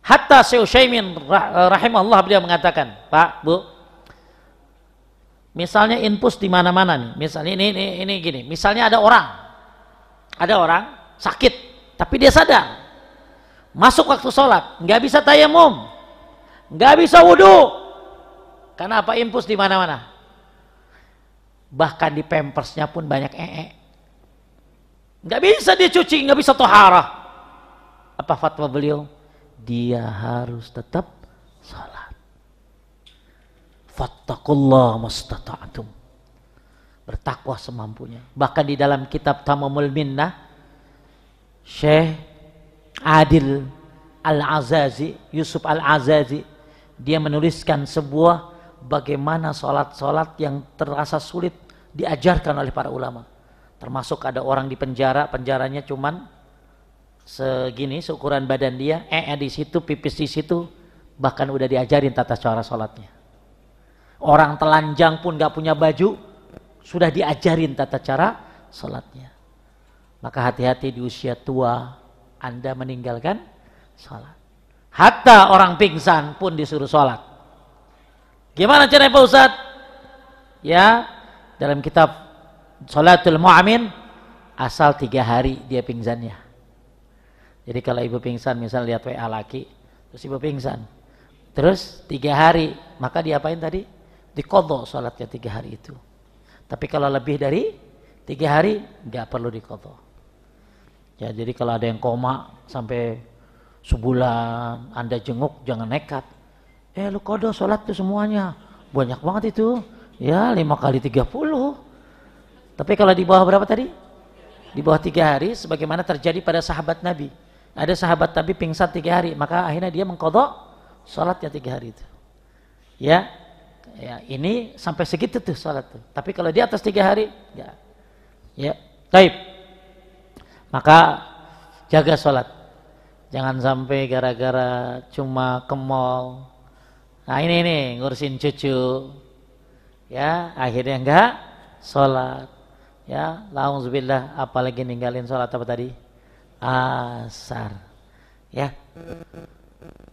Hatta Syekh Utsaimin rahimahullah beliau mengatakan, Pak, Bu, misalnya infus di mana-mana nih. Misalnya ini gini. Misalnya ada orang sakit tapi dia sadar. Masuk waktu sholat, nggak bisa tayamum. Nggak bisa wudhu. Karena apa? Infus di mana-mana. Bahkan di pampersnya pun banyak Nggak bisa dia cuci, nggak bisa toharah. Apa fatwa beliau? dia harus tetap salat. Fattaqullaha mastata'tum. Bertakwa semampunya. Bahkan di dalam kitab Tamamul Minnah, Syekh Adil Al-Azazi, Yusuf Al-Azazi, dia menuliskan sebuah bagaimana sholat-sholat yang terasa sulit diajarkan oleh para ulama. Termasuk ada orang di penjara, penjaranya cuman segini, seukuran badan dia, di situ, pipis di situ, bahkan udah diajarin tata cara sholatnya. Orang telanjang pun gak punya baju, sudah diajarin tata cara sholatnya. Maka hati-hati di usia tua Anda meninggalkan sholat. Hatta orang pingsan pun disuruh sholat. Gimana caranya Pak Ustadz? Ya, dalam kitab Sholatul Mu'min, asal 3 hari dia pingsannya. Jadi kalau ibu pingsan, misal lihat WA laki, terus ibu pingsan, terus 3 hari, maka diapain tadi? Diqadha sholatnya 3 hari itu. Tapi kalau lebih dari 3 hari, nggak perlu diqadha. Ya, jadi kalau ada yang koma sampai sebulan, Anda jenguk, jangan nekat. Lu qadha sholat tuh semuanya. Banyak banget itu. Ya, 5 kali 30. Tapi kalau di bawah berapa tadi? Di bawah 3 hari, sebagaimana terjadi pada sahabat Nabi. Ada sahabat Nabi pingsan 3 hari, maka akhirnya dia mengqadha sholatnya 3 hari itu. Ya, ini sampai segitu tuh sholat tuh. Tapi kalau di atas 3 hari, ya, baik. Maka jaga sholat. Jangan sampai gara-gara cuma ke mall. Nah ini nih ngurusin cucu, ya akhirnya enggak sholat. Ya, la'udzubillah, apalagi ninggalin sholat apa tadi? Asar. Ya.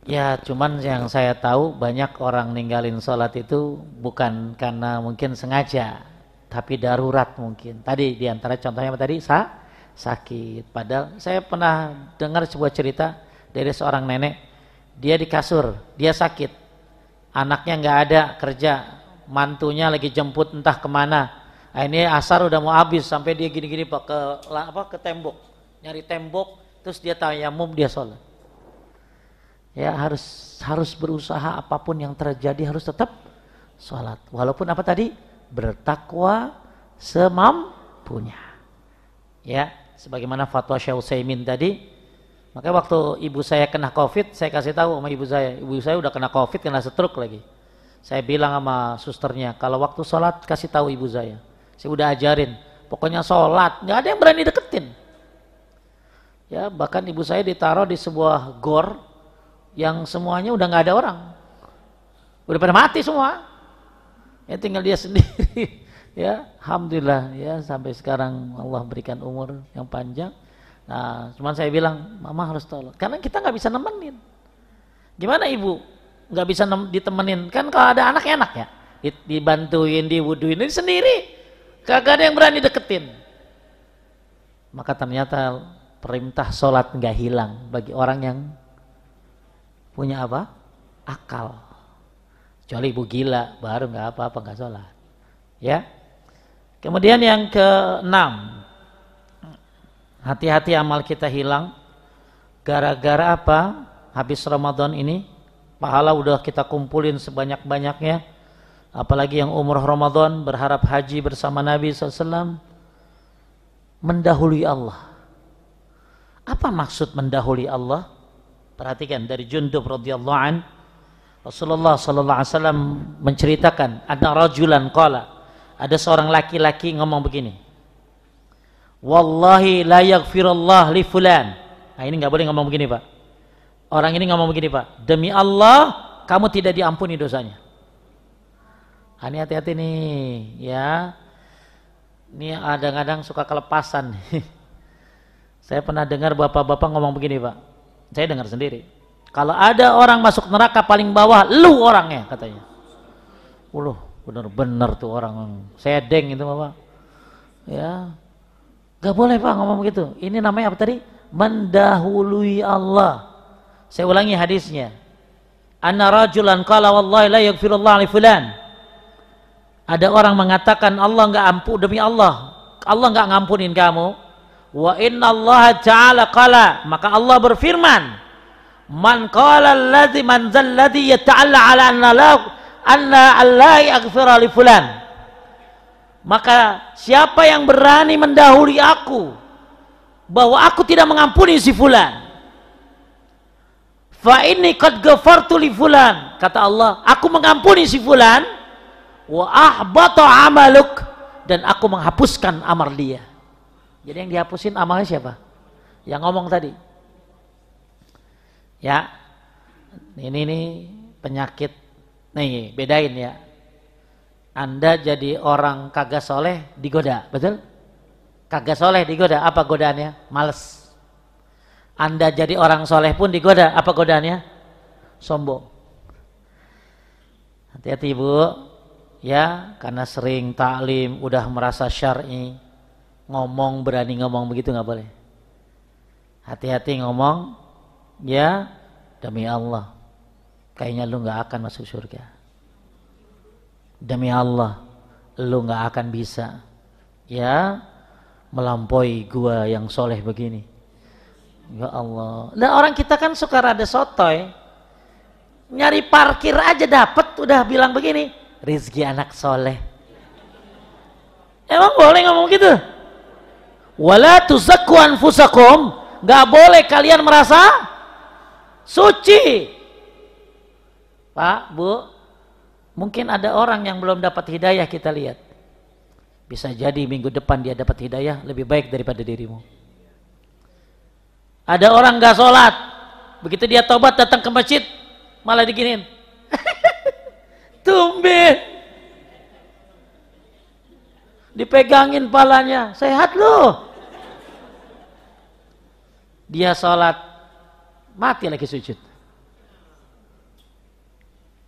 Ya, cuman yang saya tahu banyak orang ninggalin sholat itu bukan karena mungkin sengaja, tapi darurat mungkin. Tadi diantara contohnya apa tadi? Sakit. Padahal saya pernah dengar sebuah cerita dari seorang nenek, dia di kasur, dia sakit, anaknya nggak ada kerja, mantunya lagi jemput entah kemana. Ini asar udah mau habis, sampai dia gini-gini ke tembok, nyari tembok, terus dia tayamum, dia sholat. Ya, harus berusaha, apapun yang terjadi harus tetap sholat. Walaupun apa tadi? Bertakwa semampunya. Ya, sebagaimana fatwa Syekh Utsaimin tadi. Makanya waktu ibu saya kena COVID, saya kasih tahu sama ibu saya udah kena COVID, kena stroke lagi. Saya bilang sama susternya, kalau waktu sholat kasih tahu ibu saya. Saya udah ajarin, pokoknya sholat, nggak ada yang berani deketin. Ya, bahkan ibu saya ditaruh di sebuah gor yang semuanya udah nggak ada orang, udah pada mati semua. Ya tinggal dia sendiri. Ya, alhamdulillah ya sampai sekarang Allah berikan umur yang panjang. Nah, cuman saya bilang, mama harus tolong, karena kita nggak bisa nemenin. Gimana ibu nggak bisa ditemenin? Kan kalau ada anak enak ya, dibantuin, diwuduin, ini sendiri, kagak ada yang berani deketin. Maka ternyata perintah sholat nggak hilang bagi orang yang punya apa? Akal. Kecuali ibu gila, baru nggak apa-apa, nggak sholat. Ya. Kemudian yang ke-6, hati-hati amal kita hilang. Gara-gara apa? Habis Ramadan ini, pahala udah kita kumpulin sebanyak-banyaknya. Apalagi yang umrah Ramadan, berharap haji bersama Nabi SAW. Mendahului Allah. Apa maksud mendahului Allah? Perhatikan dari Jundub radhiyallahu an, Rasulullah sallallahu alaihi wasallam menceritakan, ada rajulan qala, ada seorang laki-laki ngomong begini, wallahi la yaghfirullah li fulan. Nah ini nggak boleh ngomong begini Pak. Orang ini ngomong begini Pak, demi Allah kamu tidak diampuni dosanya. Ini hati-hati nih ya. Ini kadang-kadang suka kelepasan. Saya pernah dengar bapak-bapak ngomong begini Pak. Saya dengar sendiri. Kalau ada orang masuk neraka paling bawah, lu orangnya katanya. Bener-bener tuh orang. Saya deng itu Bapak. Ya. Gak boleh Pak ngomong begitu. Ini namanya apa tadi? Mendahului Allah. Saya ulangi hadisnya. Anna rajulan qala wallahi la yaghfirullah li fulan. Ada orang mengatakan Allah enggak ampun, demi Allah enggak ngampunin kamu. Wa inna Allah ta'ala qala, maka Allah berfirman, Man qala alladhi man zalladhi yata'alla ala anna Allah yaghfira li fulan. Maka siapa yang berani mendahului aku bahwa aku tidak mengampuni si fulan, fa inni qad ghafartu li fulan, kata Allah, aku mengampuni si fulan, wa ahbata amaluk, dan aku menghapuskan amal dia. Jadi yang dihapusin amalnya siapa? Yang ngomong tadi. Ya, ini penyakit. Nih, bedain ya. Anda jadi orang kagak soleh digoda, betul? Kagak soleh digoda, apa godaannya? Males. Anda jadi orang soleh pun digoda, apa godaannya? Sombong. Hati-hati ibu, ya, karena sering taklim, udah merasa syar'i, ngomong, berani ngomong begitu nggak boleh. Hati-hati ngomong, ya, demi Allah, kayaknya lu nggak akan masuk surga. Demi Allah, lu nggak akan bisa, ya, melampaui gua yang soleh begini. Ya Allah. Nah, orang kita kan suka rada sotoy, nyari parkir aja dapat, udah bilang begini, rezeki anak soleh. Emang boleh ngomong gitu? Wala tuzakku anfusakum, nggak boleh kalian merasa suci. Pak, Bu, mungkin ada orang yang belum dapat hidayah, kita lihat. Bisa jadi minggu depan dia dapat hidayah lebih baik daripada dirimu. Ada orang gak sholat, begitu dia tobat datang ke masjid, malah diginiin. Tumben. Dipegangin palanya, sehat loh. Dia sholat, mati lagi sujud.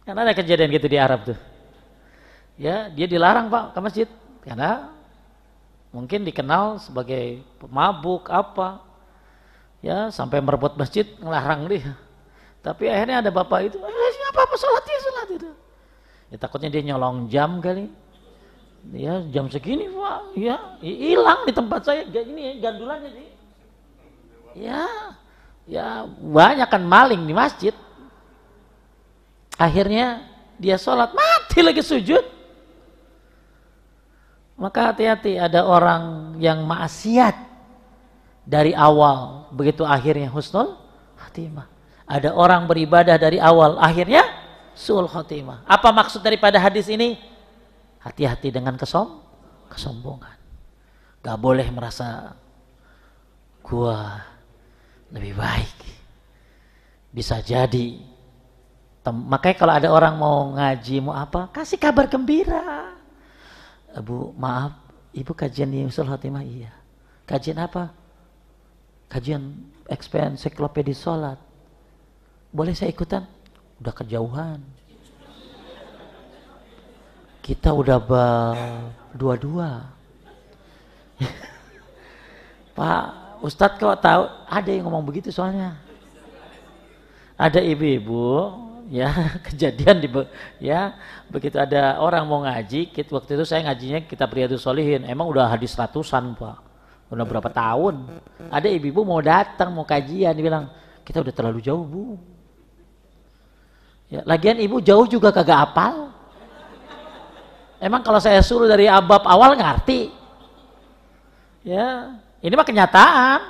Karena ada kejadian gitu di Arab tuh. Ya, dia dilarang Pak ke masjid karena mungkin dikenal sebagai pemabuk apa. Ya, sampai merebut masjid, ngelarang dia. Tapi akhirnya ada bapak itu, apa sholat itu. Ya, takutnya dia nyolong jam kali. Ya, jam segini Pak, ya, hilang di tempat saya. Ini gandulannya sih. Ya, banyak kan maling di masjid. Akhirnya dia sholat, mati lagi sujud. Maka hati-hati, ada orang yang maksiat dari awal, begitu akhirnya husnul khatimah. Ada orang beribadah dari awal, akhirnya su'ul khatimah. Apa maksud daripada hadis ini? Hati-hati dengan kesombongan. Gak boleh merasa gua lebih baik. Bisa jadi. Makanya kalau ada orang mau ngaji, mau apa, kasih kabar gembira. Bu, maaf, ibu kajian di Husnul Khotimah? Iya. Kajian apa? Kajian ensiklopedia sholat. Boleh saya ikutan? Udah kejauhan. Kita udah dua-dua. Pak Ustadz kok tahu? Ada yang ngomong begitu soalnya. Ada ibu-ibu, ya, kejadian ya, begitu ada orang mau ngaji, waktu itu saya ngajinya kitab Riyadhus Shalihin, emang udah hadis ratusan Pak, udah berapa tahun. Ada ibu-ibu mau datang, mau kajian, dibilang kita udah terlalu jauh Bu. Ya, lagian ibu jauh juga kagak hafal. Emang kalau saya suruh dari bab awal ngerti? Ya, ini mah kenyataan.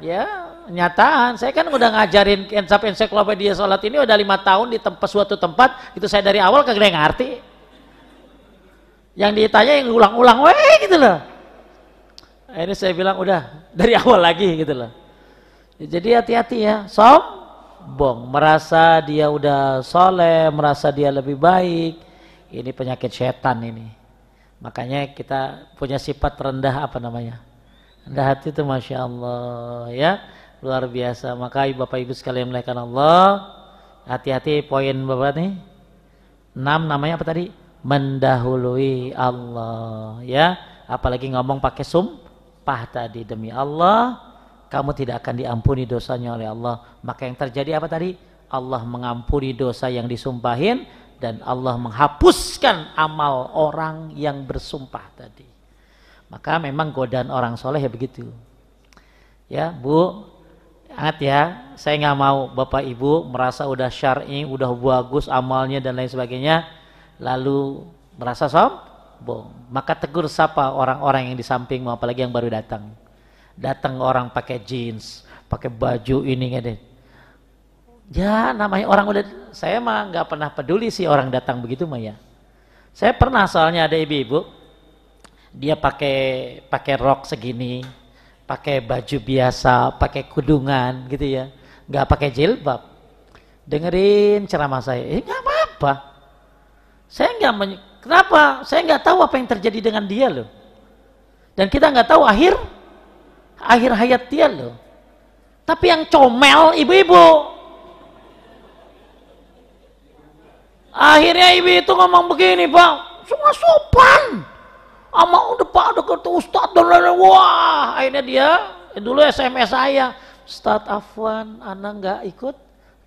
Ya, kenyataan. Saya kan udah ngajarin ensiklopedia sholat ini udah 5 tahun di suatu tempat, itu saya dari awal kagak ngerti. Yang ditanya yang ulang-ulang, weh gitu loh. Ini saya bilang udah dari awal lagi gitu loh. Ya, jadi hati-hati ya, sombong, merasa dia udah soleh, merasa dia lebih baik. Ini penyakit setan ini. Makanya kita punya sifat rendah, apa namanya? Rendah hati itu Masya Allah ya. Luar biasa. Maka Bapak Ibu sekalian melakukan Allah, hati-hati poin Bapak nih. 6 namanya apa tadi? Mendahului Allah ya. Apalagi ngomong pakai sumpah tadi, demi Allah kamu tidak akan diampuni dosanya oleh Allah. Maka yang terjadi apa tadi? Allah mengampuni dosa yang disumpahin dan Allah menghapuskan amal orang yang bersumpah tadi. Maka memang godaan orang soleh ya begitu. Ya Bu, Ingat ya, saya nggak mau Bapak Ibu merasa udah syar'i, udah bagus amalnya dan lain sebagainya, lalu merasa sombong. Maka tegur sapa orang-orang yang di sampingmu, apalagi yang baru datang. Datang orang pakai jeans, pakai baju ini ngede. Ya namanya orang udah, saya mah nggak pernah peduli sih orang datang begitu mah ya. Saya pernah soalnya ada ibu-ibu, dia pakai rok segini, pakai baju biasa, pakai kudungan gitu ya, nggak pakai jilbab. Dengerin ceramah saya, nggak apa-apa. Kenapa? Saya nggak tahu apa yang terjadi dengan dia loh. Dan kita nggak tahu akhir hayat dia loh. Tapi yang comel ibu-ibu. Akhirnya ibu itu ngomong begini, Pak, semua sopan. Ama udah Pak, udah kata Ustadz dan lain-lain. Wah, akhirnya dia dulu SMS saya, Ustadz Afwan, Ana nggak ikut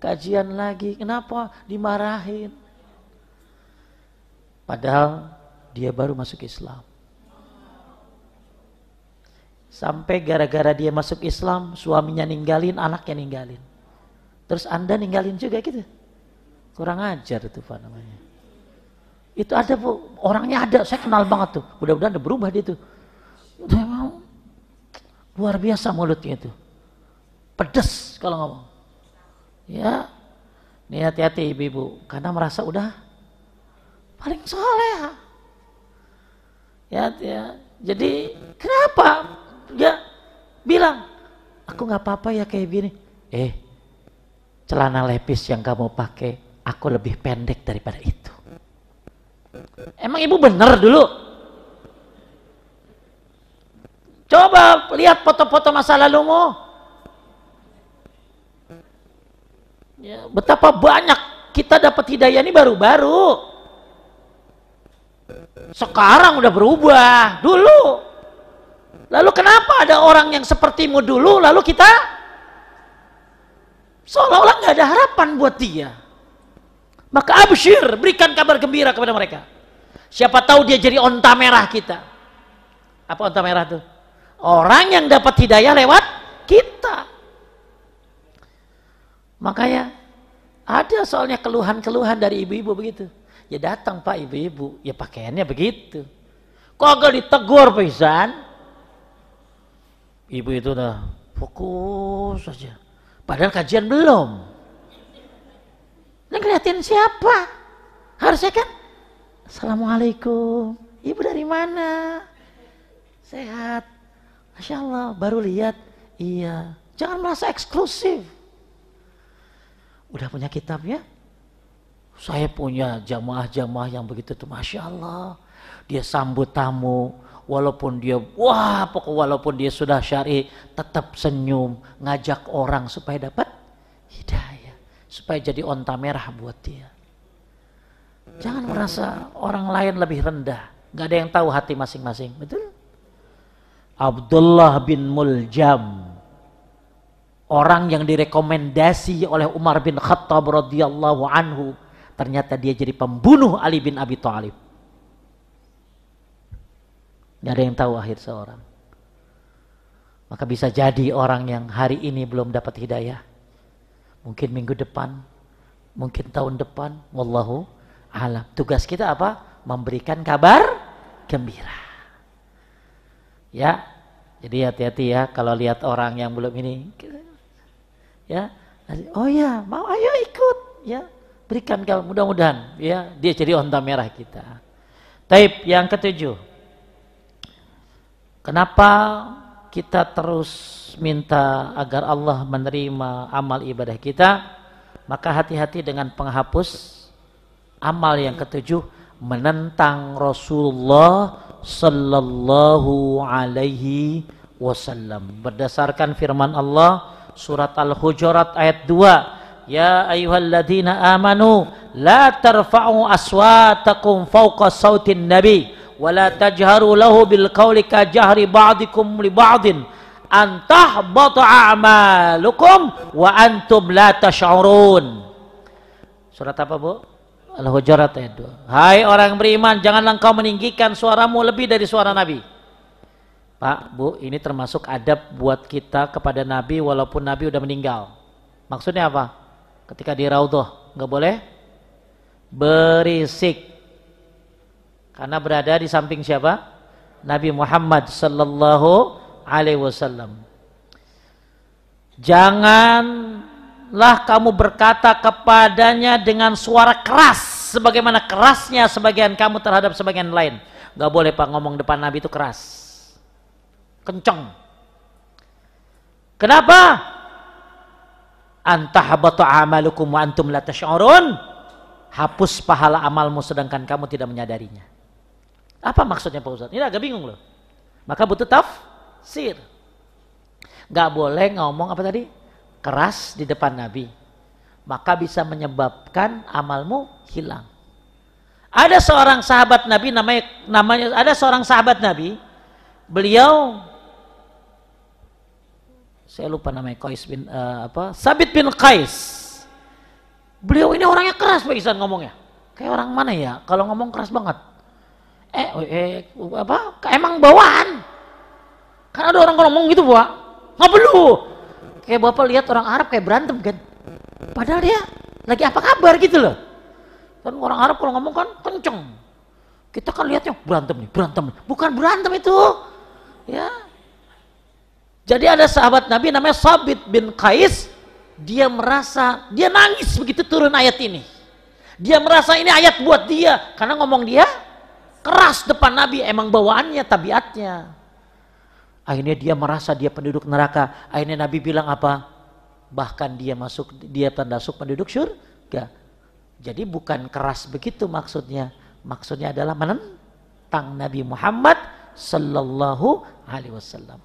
kajian lagi. Kenapa? Dimarahin. Padahal dia baru masuk Islam. Sampai gara-gara dia masuk Islam, suaminya ninggalin, anaknya ninggalin. Terus Anda ninggalin juga gitu. Kurang ajar itu Pak namanya. Itu ada Bu, orangnya ada, saya kenal banget tuh. Mudah-mudahan udah berubah dia tuh. Luar biasa mulutnya itu. Pedes kalau ngomong. Ya, ini hati-hati ibu-ibu, karena merasa udah paling soleh. Ya, jadi kenapa? Dia bilang, aku nggak apa-apa ya kayak gini. Celana lepis yang kamu pakai, aku lebih pendek daripada itu. Emang ibu bener dulu? Coba lihat foto-foto masa lalumu. Ya, betapa banyak kita dapat hidayah ini baru-baru. Sekarang udah berubah. Dulu. Lalu kenapa ada orang yang sepertimu dulu, lalu kita seolah-olah nggak ada harapan buat dia. Maka absyir, berikan kabar gembira kepada mereka. Siapa tahu dia jadi onta merah kita. Apa onta merah tuh? Orang yang dapat hidayah lewat kita. Makanya ada soalnya keluhan-keluhan dari ibu-ibu begitu. Ya datang Pak ibu-ibu, ya pakaiannya begitu. Kok agak ditegur pisan? Ibu itu udah fokus saja. Padahal kajian belum. Ini ngeliatin siapa? Harusnya kan, Assalamualaikum, ibu dari mana? Sehat, Masya Allah, baru lihat. Iya, jangan merasa eksklusif. Udah punya kitabnya? Saya punya jamaah-jamaah yang begitu tuh, Masya Allah. Dia sambut tamu, walaupun dia, walaupun dia sudah syar'i, tetap senyum, ngajak orang supaya dapat hidayah. Supaya jadi onta merah buat dia. Jangan merasa orang lain lebih rendah. Gak ada yang tahu hati masing-masing. Betul? Abdullah bin Muljam, orang yang direkomendasi oleh Umar bin Khattab radhiyallahu anhu, ternyata dia jadi pembunuh Ali bin Abi Thalib. Gak ada yang tahu akhir seorang. Maka bisa jadi orang yang hari ini belum dapat hidayah, mungkin minggu depan, mungkin tahun depan, wallahu a'lam. Tugas kita apa? Memberikan kabar gembira. Ya, jadi hati-hati ya kalau lihat orang yang belum ini. Ya, oh ya, mau ayo ikut. Ya, berikan kabar. Mudah-mudahan ya dia jadi onta merah kita. Taib yang ketujuh. Kenapa kita terus minta agar Allah menerima amal ibadah kita? Maka hati-hati dengan penghapus amal yang ketujuh, menentang Rasulullah sallallahu alaihi wasallam. Berdasarkan firman Allah surat Al-Hujurat ayat 2, ya ayyuhalladzina amanu la tarfa'u aswatakum fawqa sautin nabi wa la tajharu lahu bil qawli ka jahri ba'dikum li ba'din an tahbata a'malukum wa antum la tash'urun. Surat apa Bu? Al-Hujurat ayat 2. Hai orang beriman, janganlah engkau meninggikan suaramu lebih dari suara Nabi. Pak, Bu, ini termasuk adab buat kita kepada Nabi walaupun Nabi udah meninggal. Maksudnya apa? Ketika di Raudhah, nggak boleh berisik. Karena berada di samping siapa? Nabi Muhammad sallallahu alaihi wasallam. Janganlah kamu berkata kepadanya dengan suara keras sebagaimana kerasnya sebagian kamu terhadap sebagian lain. Nggak boleh Pak ngomong depan Nabi itu keras. Kencang. Kenapa? Antahabatu amalukum wa antum la tash'urun. Hapus pahala amalmu sedangkan kamu tidak menyadarinya. Apa maksudnya Pak Ustaz? Ini agak bingung loh. Maka butuh tafsir. Gak boleh ngomong apa tadi? Keras di depan Nabi. Maka bisa menyebabkan amalmu hilang. Ada seorang sahabat Nabi namanya ada seorang sahabat Nabi. Beliau saya lupa namanya Sabit bin Qais. Beliau ini orangnya keras Pak Ihsan ngomongnya. Kayak orang mana ya? Kalau ngomong keras banget. Emang bawaan. Kan ada orang ngomong gitu Pak. Nggak perlu. Kayak Bapak lihat orang Arab kayak berantem kan. Padahal dia lagi apa kabar gitu loh. Kan orang Arab kalau ngomong kan kenceng. Kita kan lihatnya berantem nih. Bukan berantem itu. Ya. Jadi ada sahabat Nabi namanya Sabit bin Qais, dia nangis begitu turun ayat ini. Dia merasa ini ayat buat dia, karena ngomong dia keras depan Nabi, emang bawaannya, tabiatnya. Akhirnya dia merasa dia penduduk neraka. Akhirnya Nabi bilang apa? Bahkan dia termasuk penduduk surga. Jadi bukan keras begitu maksudnya. Maksudnya adalah menentang Nabi Muhammad sallallahu alaihi wasallam.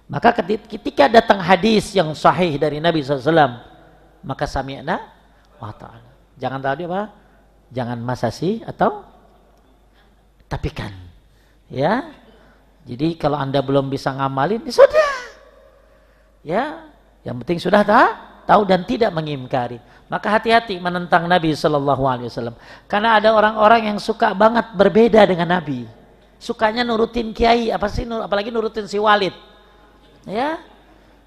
Maka ketika datang hadis yang sahih dari Nabi SAW, maka sami'na wa ta'ala. Jangan tadi apa? Jangan masasi atau tapikan. Ya. Jadi kalau Anda belum bisa ngamalin, ya sudah. Ya, yang penting sudah tahu dan tidak mengingkari. Maka hati-hati menentang Nabi SAW. Karena ada orang-orang yang suka banget berbeda dengan Nabi. Sukanya nurutin kiai, apalagi nurutin si Walid. Ya,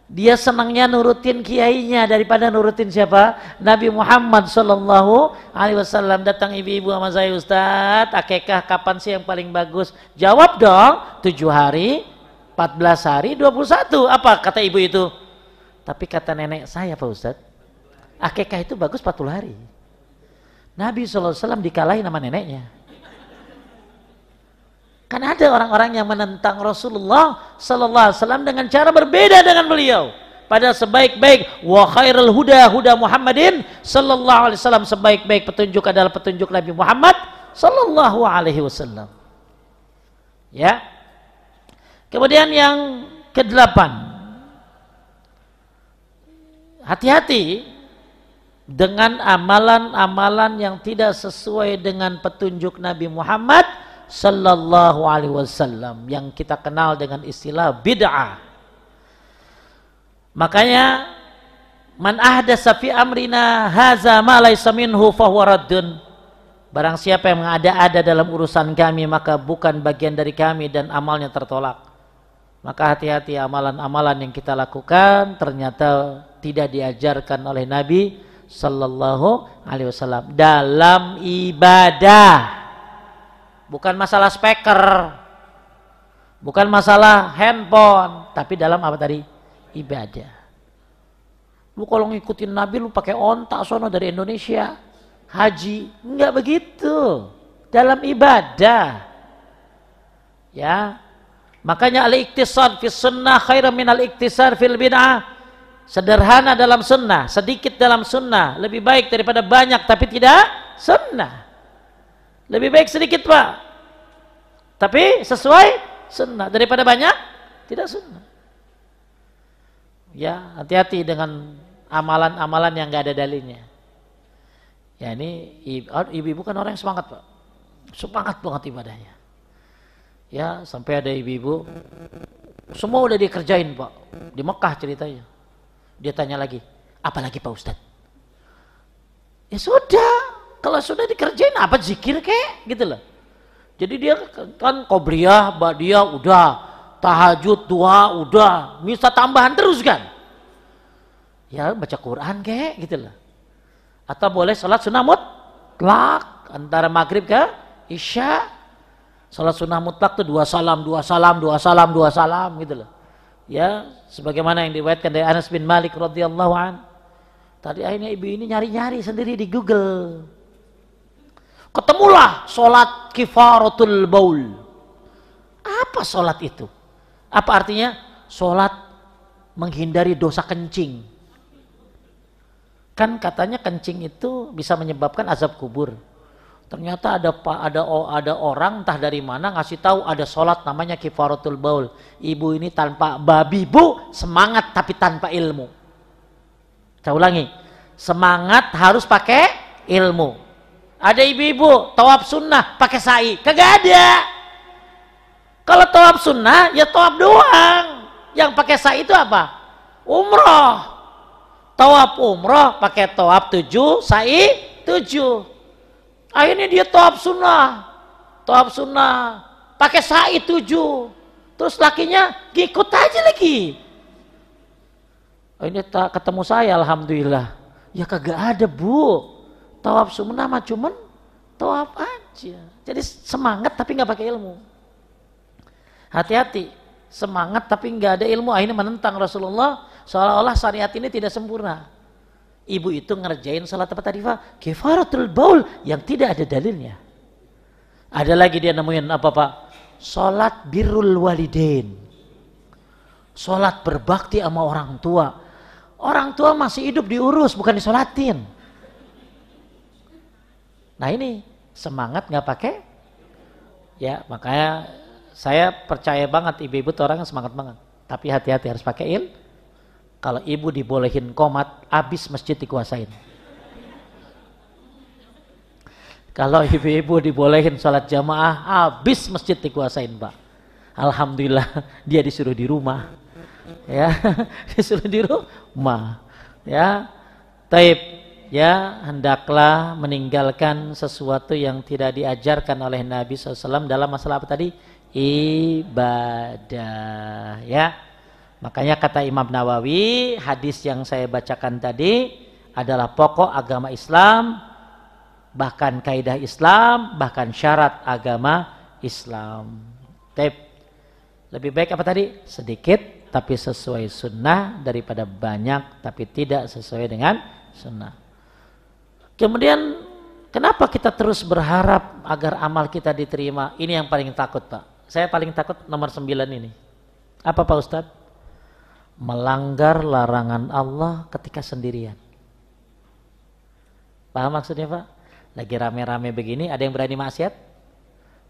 dia senangnya nurutin kiainya daripada nurutin siapa? Nabi Muhammad sallallahu alaihi wasallam. Datang ibu-ibu sama saya, Ustaz, akikah kapan sih yang paling bagus? Jawab dong, 7 hari, 14 hari, 21. Apa kata ibu itu? Tapi kata nenek saya Pak Ustaz, akikah itu bagus 40 hari. Nabi sallallahu alaihi wasallam dikalahin sama neneknya. Kan ada orang-orang yang menentang Rasulullah sallallahu alaihi wasallam dengan cara berbeda dengan beliau. Padahal sebaik-baik wa khairul huda Muhammadin sallallahu alaihi wasallam, sebaik-baik petunjuk adalah petunjuk Nabi Muhammad sallallahu alaihi wasallam. Ya. Kemudian yang ke-8. Hati-hati dengan amalan-amalan yang tidak sesuai dengan petunjuk Nabi Muhammad sallallahu alaihi wasallam, yang kita kenal dengan istilah bid'ah. Makanya man ahdasa fi amrina haza ma laysa minhu fahuwa raddun. Barang siapa yang mengada-ada dalam urusan kami, maka bukan bagian dari kami dan amalnya tertolak. Maka hati-hati amalan-amalan yang kita lakukan ternyata tidak diajarkan oleh Nabi sallallahu alaihi wasallam dalam ibadah. Bukan masalah speaker, bukan masalah handphone, tapi dalam apa tadi? Ibadah. Lu kalau ngikutin Nabi lu pakai ontak sono dari Indonesia, haji, enggak begitu. Dalam ibadah. Ya. Makanya al-iktisad fi sunnah khairan min al-iktisar fil bid'ah. Sederhana dalam sunnah, sedikit dalam sunnah, lebih baik daripada banyak tapi tidak sunnah. Lebih baik sedikit Pak, tapi sesuai sunnah daripada banyak tidak sunnah. Ya, hati-hati dengan amalan-amalan yang nggak ada dalilnya. Ya, ini ibu-ibu kan orang yang semangat Pak, semangat banget ibadahnya. Ya, sampai ada ibu-ibu semua udah dikerjain Pak, di Mekah ceritanya. Dia tanya lagi, apa lagi Pak Ustadz? Ya sudah. Kalau sudah dikerjain apa zikir kek gitu loh. Jadi dia kan qobliyah, ba'diyah udah, tahajud, doa, udah, minta tambahan terus kan? Ya baca Quran kek gitu loh. Atau boleh sholat sunnah mutlak antara maghrib ke isya. Sholat sunnah mutlak itu 2 salam, 2 salam, 2 salam, 2 salam gitu loh. Ya, sebagaimana yang diriwayatkan dari Anas bin Malik radhiyallahu an. Tadi akhirnya ibu ini nyari-nyari sendiri di Google. Ketemulah sholat kifaratul baul. Apa sholat itu? Apa artinya? Sholat menghindari dosa kencing. Kan katanya kencing itu bisa menyebabkan azab kubur. Ternyata ada orang entah dari mana ngasih tahu ada sholat namanya kifaratul baul. Ibu ini tanpa babi bu, semangat tapi tanpa ilmu. Saya ulangi, semangat harus pakai ilmu. Ada ibu-ibu tawaf sunnah pakai sa'i, kagak ada. Kalau tawaf sunnah ya tawaf doang. Yang pakai sa'i itu apa? Umroh. Tawaf umroh pakai tawaf 7, sa'i 7. Akhirnya dia tawaf sunnah pakai sa'i 7. Terus lakinya ngikut aja lagi. Ini ketemu saya alhamdulillah. Ya kagak ada bu. Tawaf sunnah mah cuman tawaf aja. Jadi semangat tapi nggak pakai ilmu. Hati-hati, semangat tapi nggak ada ilmu akhirnya menentang Rasulullah. Seolah-olah syariat ini tidak sempurna. Ibu itu ngerjain salat apa tadi Pak? Kifaratul baul yang tidak ada dalilnya. Ada lagi dia nemuin apa Pak? Salat birrul walidain. Salat berbakti sama orang tua. Orang tua masih hidup diurus bukan disolatin. Nah ini semangat nggak pakai? Ya makanya saya percaya banget ibu-ibu itu orang yang semangat banget. Tapi hati-hati harus pakai ilmu. Kalau ibu dibolehin komat, habis masjid dikuasain. Kalau ibu-ibu dibolehin sholat jamaah, habis masjid dikuasain Pak. Alhamdulillah dia disuruh di rumah. Ya, disuruh di rumah. Ya, taib. Ya, hendaklah meninggalkan sesuatu yang tidak diajarkan oleh Nabi SAW dalam masalah apa tadi? Ibadah. Ya. Makanya kata Imam Nawawi, hadis yang saya bacakan tadi adalah pokok agama Islam, bahkan kaidah Islam, bahkan syarat agama Islam. Lebih baik apa tadi? Sedikit tapi sesuai sunnah daripada banyak tapi tidak sesuai dengan sunnah. Kemudian kenapa kita terus berharap agar amal kita diterima? Ini yang paling takut Pak. Saya paling takut nomor 9 ini. Apa Pak Ustadz? Melanggar larangan Allah ketika sendirian. Paham maksudnya Pak? Lagi rame-rame begini ada yang berani maksiat?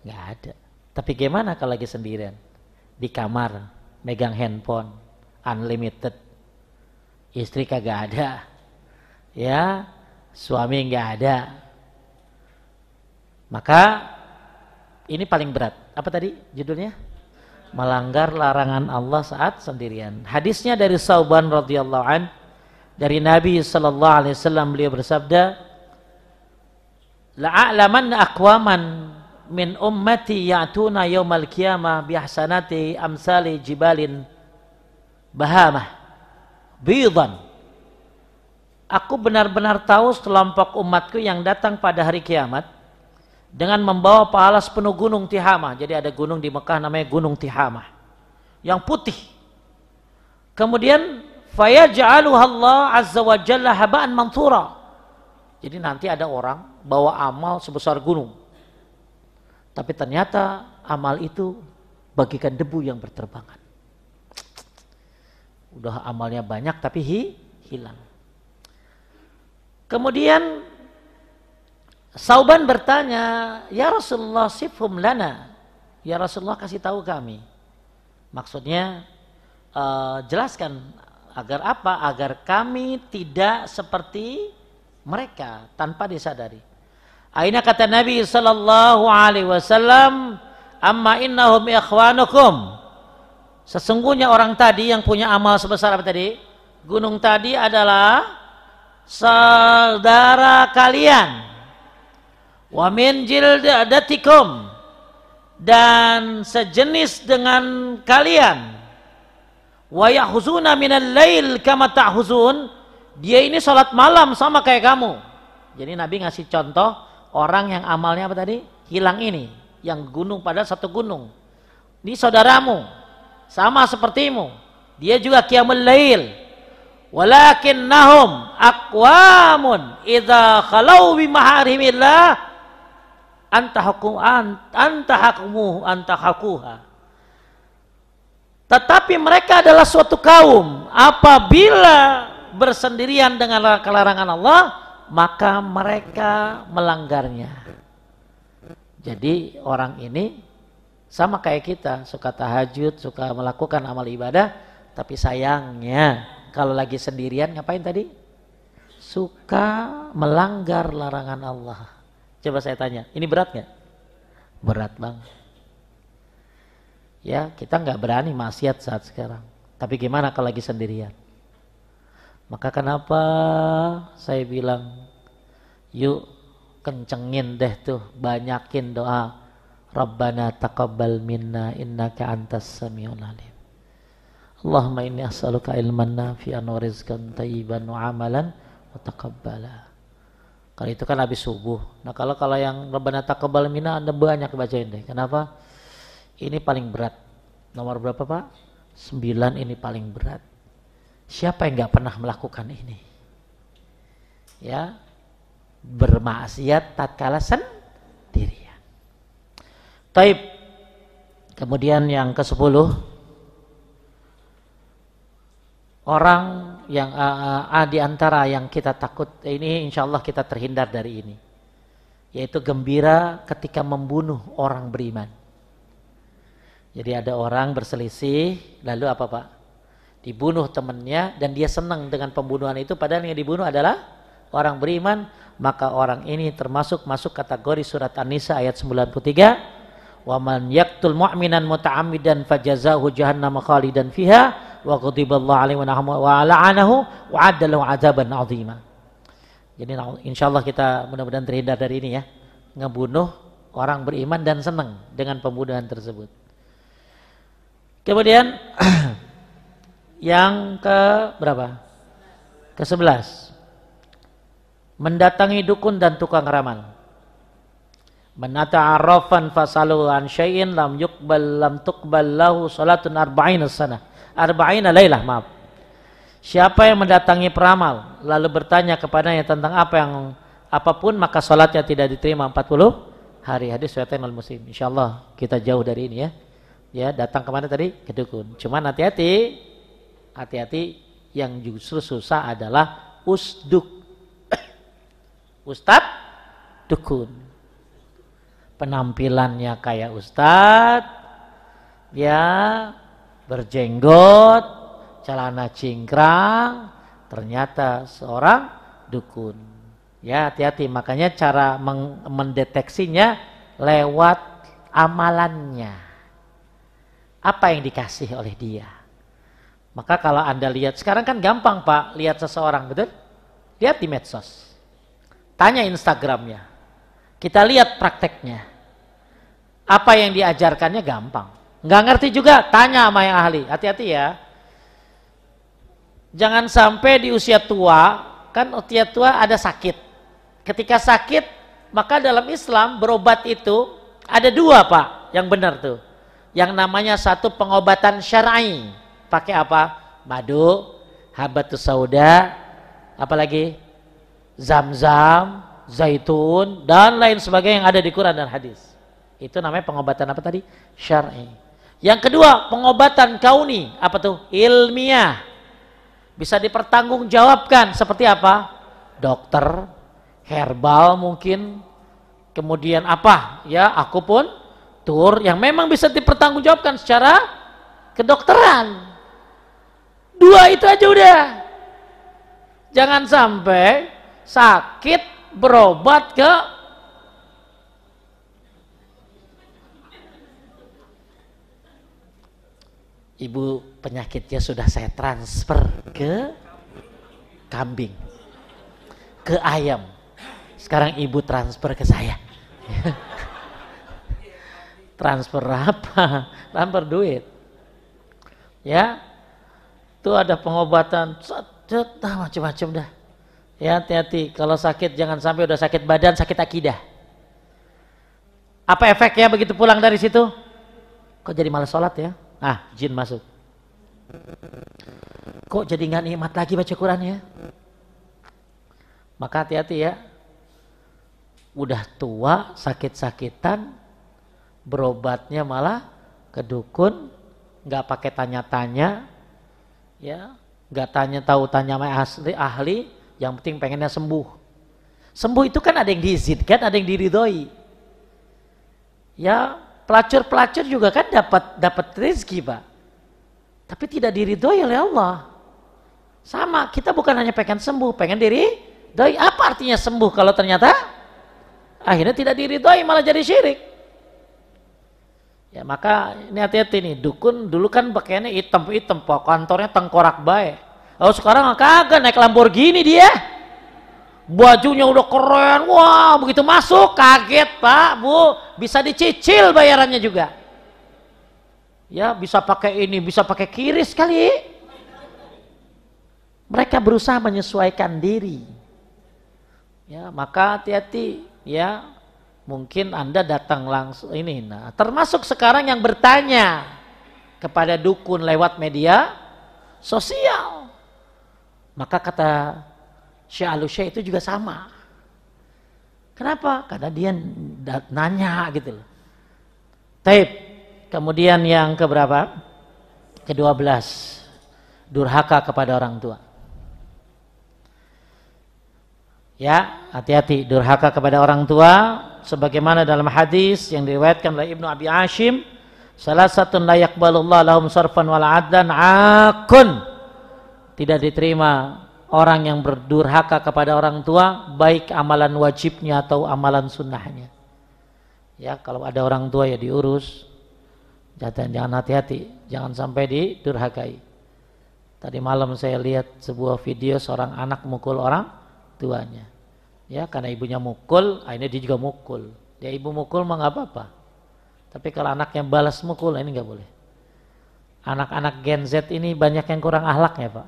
Nggak ada. Tapi gimana kalau lagi sendirian? Di kamar, megang handphone, unlimited. Istri kagak ada. Ya, suami nggak ada. Maka ini paling berat. Apa tadi judulnya? Melanggar larangan Allah saat sendirian. Hadisnya dari Sauban radhiyallahu an, dari Nabi sallallahu alaihi wasallam, beliau bersabda, la'alamanna aqwaman min ummati ya'tuna yaumal qiyamah bihsanati amsali jibalin bahamah bidan. Aku benar-benar tahu sekelompok umatku yang datang pada hari kiamat dengan membawa pahala sepenuh gunung Tihamah. Jadi ada gunung di Mekah namanya Gunung Tihamah yang putih. Kemudian fayaj'aluha Allah azza wa jalla haba'an manthura. Jadi nanti ada orang bawa amal sebesar gunung. Tapi ternyata amal itu bagikan debu yang berterbangan. Udah amalnya banyak tapi hilang. Kemudian Sauban bertanya, ya Rasulullah sifhum lana. Ya Rasulullah kasih tahu kami. Maksudnya jelaskan agar apa? Agar kami tidak seperti mereka tanpa disadari. Aina kata Nabi sallallahu alaihi wasallam, amma innahum ikhwanukum. Sesungguhnya orang tadi yang punya amal sebesar apa tadi? Gunung tadi adalah saudara kalian. Wa min jildatikum, dan sejenis dengan kalian. Wa yahuzuna minal lail kama ta'huzun, dia ini salat malam sama kayak kamu. Jadi Nabi ngasih contoh orang yang amalnya apa tadi? Hilang ini, yang gunung pada satu gunung. Ini saudaramu, sama sepertimu. Dia juga qiyamul lail. Walakinnahum aqwamun idza khalau bi maharimillah antahakuha. Tetapi mereka adalah suatu kaum apabila bersendirian dengan kelarangan Allah, maka mereka melanggarnya. Jadi orang ini sama kayak kita, suka tahajud, suka melakukan amal ibadah, tapi sayangnya kalau lagi sendirian ngapain tadi? Suka melanggar larangan Allah. Coba saya tanya, ini berat nggak? Berat bang. Ya, kita nggak berani maksiat saat sekarang. Tapi gimana kalau lagi sendirian? Maka kenapa saya bilang, yuk kencengin deh tuh, banyakin doa. Rabbana taqabbal minna innaka antas samiul alim. Allahumma inni as'aluka ilman nafi'an wa rizqan thayyiban wa amalan mutaqabbala. Kalau itu kan habis subuh. Nah kalau yang Rabbana taqabbal minna Anda banyak bacain deh. Kenapa? Ini paling berat. Nomor berapa Pak? 9 ini paling berat. Siapa yang gak pernah melakukan ini? Ya, bermaksiat tatkala sendirian. Taib. Kemudian yang ke-10, orang yang di antara yang kita takut, ini insya Allah kita terhindar dari ini, yaitu gembira ketika membunuh orang beriman. Jadi ada orang berselisih, lalu apa Pak? Dibunuh temannya dan dia senang dengan pembunuhan itu, padahal yang dibunuh adalah orang beriman, maka orang ini masuk kategori surat An-Nisa ayat 93, wa man yaqtul mu'minan muta'ammidan fajazahu jahannam khalidan fiha wa ghadiballahu alaihi wa la'anahu wa 'adda lahu 'adzaban 'azima. Jadi insyaallah kita mudah-mudahan terhindar dari ini ya, ngebunuh orang beriman dan senang dengan pembunuhan tersebut. Kemudian yang ke berapa? Ke-11. Mendatangi dukun dan tukang ramal. Man ata'arrafan fasalu an syai'in lam tuqbal lahu salatun 40 sanah. 40 lailah, maaf. Siapa yang mendatangi peramal lalu bertanya kepadanya tentang apapun, maka salatnya tidak diterima 40 hari. Hadis riwayat Muslim. Insyaallah kita jauh dari ini ya. Ya, datang kemana tadi? Ke dukun. Cuman hati-hati yang justru susah adalah usduk. Ustadz dukun. Penampilannya kayak ustadz, ya berjenggot, celana cingkrang, ternyata seorang dukun. Ya, hati-hati, makanya cara mendeteksinya lewat amalannya. Apa yang dikasih oleh dia. Maka kalau Anda lihat, sekarang kan gampang Pak, lihat seseorang, betul? Lihat di medsos. Tanya Instagramnya. Kita lihat prakteknya. Apa yang diajarkannya gampang. Nggak ngerti juga, tanya sama yang ahli. Hati-hati ya. Jangan sampai di usia tua, kan usia tua ada sakit. Ketika sakit, maka dalam Islam berobat itu ada 2 Pak, yang benar tuh. Yang namanya satu pengobatan syar'i. Pakai apa? Madu, habatus sauda, apalagi zam-zam, zaitun, dan lain sebagainya yang ada di Quran dan hadis. Itu namanya pengobatan apa tadi? Syar'i. Yang kedua, pengobatan kauni. Apa tuh? Ilmiah. Bisa dipertanggungjawabkan. Seperti apa? Dokter, herbal mungkin. Kemudian apa? Ya, aku pun tur yang memang bisa dipertanggungjawabkan secara kedokteran. 2 itu aja udah. Jangan sampai sakit berobat ke ibu, penyakitnya sudah saya transfer ke kambing, ke ayam. Sekarang ibu transfer ke saya. Transfer apa? Transfer duit. Ya, itu ada pengobatan, macam-macam dah. Ya, hati-hati. Kalau sakit jangan sampai udah sakit badan, sakit akidah. Apa efeknya begitu pulang dari situ? Kok jadi malas sholat ya? Jin masuk. Kok jadi nggak nikmat lagi baca Quran ya? Maka hati-hati ya. Udah tua, sakit-sakitan, berobatnya malah ke dukun, nggak pakai tanya-tanya, ya, nggak tanya sama ahli, yang penting pengennya sembuh. Sembuh itu kan ada yang diizinkan, ada yang diridhoi. Ya, pelacur-pelacur juga kan dapat rezeki, Pak. Tapi tidak diridhoi oleh Allah. Sama, kita bukan hanya pengen sembuh, pengen diridhoi. Apa artinya sembuh kalau ternyata akhirnya tidak diridhoi, malah jadi syirik? Ya, maka ini hati-hati nih, dukun dulu kan pakaiannya hitam-hitam, Pak, kantornya tengkorak baik. Oh, sekarang kagak, naik Lamborghini dia. Bajunya udah keren, wah, begitu masuk kaget, Pak, Bu, bisa dicicil bayarannya juga. Ya, bisa pakai ini, bisa pakai kiris kali. Mereka berusaha menyesuaikan diri. Ya, maka hati-hati, ya. Mungkin Anda datang langsung ini. Nah, termasuk sekarang yang bertanya kepada dukun lewat media sosial. Maka kata Syekh Al-Syekh itu juga sama. Kenapa? Karena dia nanya gitu loh. Taib. Kemudian yang keberapa? Ke-12. Durhaka kepada orang tua. Ya, hati-hati durhaka kepada orang tua. Sebagaimana dalam hadis yang diriwayatkan oleh Ibnu Abi Hashim, salasatun la yaqbalullah lahum sarfan wal adlan akun. Tidak diterima orang yang berdurhaka kepada orang tua, baik amalan wajibnya atau amalan sunnahnya. Ya, kalau ada orang tua ya diurus. Jangan hati-hati, jangan sampai didurhakai. Tadi malam saya lihat sebuah video seorang anak mukul orang tuanya. Ya, karena ibunya mukul, akhirnya dia juga mukul. Dia ibu mukul mah nggak apa-apa. Tapi kalau anaknya balas mukul, ini nggak boleh. Anak-anak Gen Z ini banyak yang kurang akhlaknya, Pak.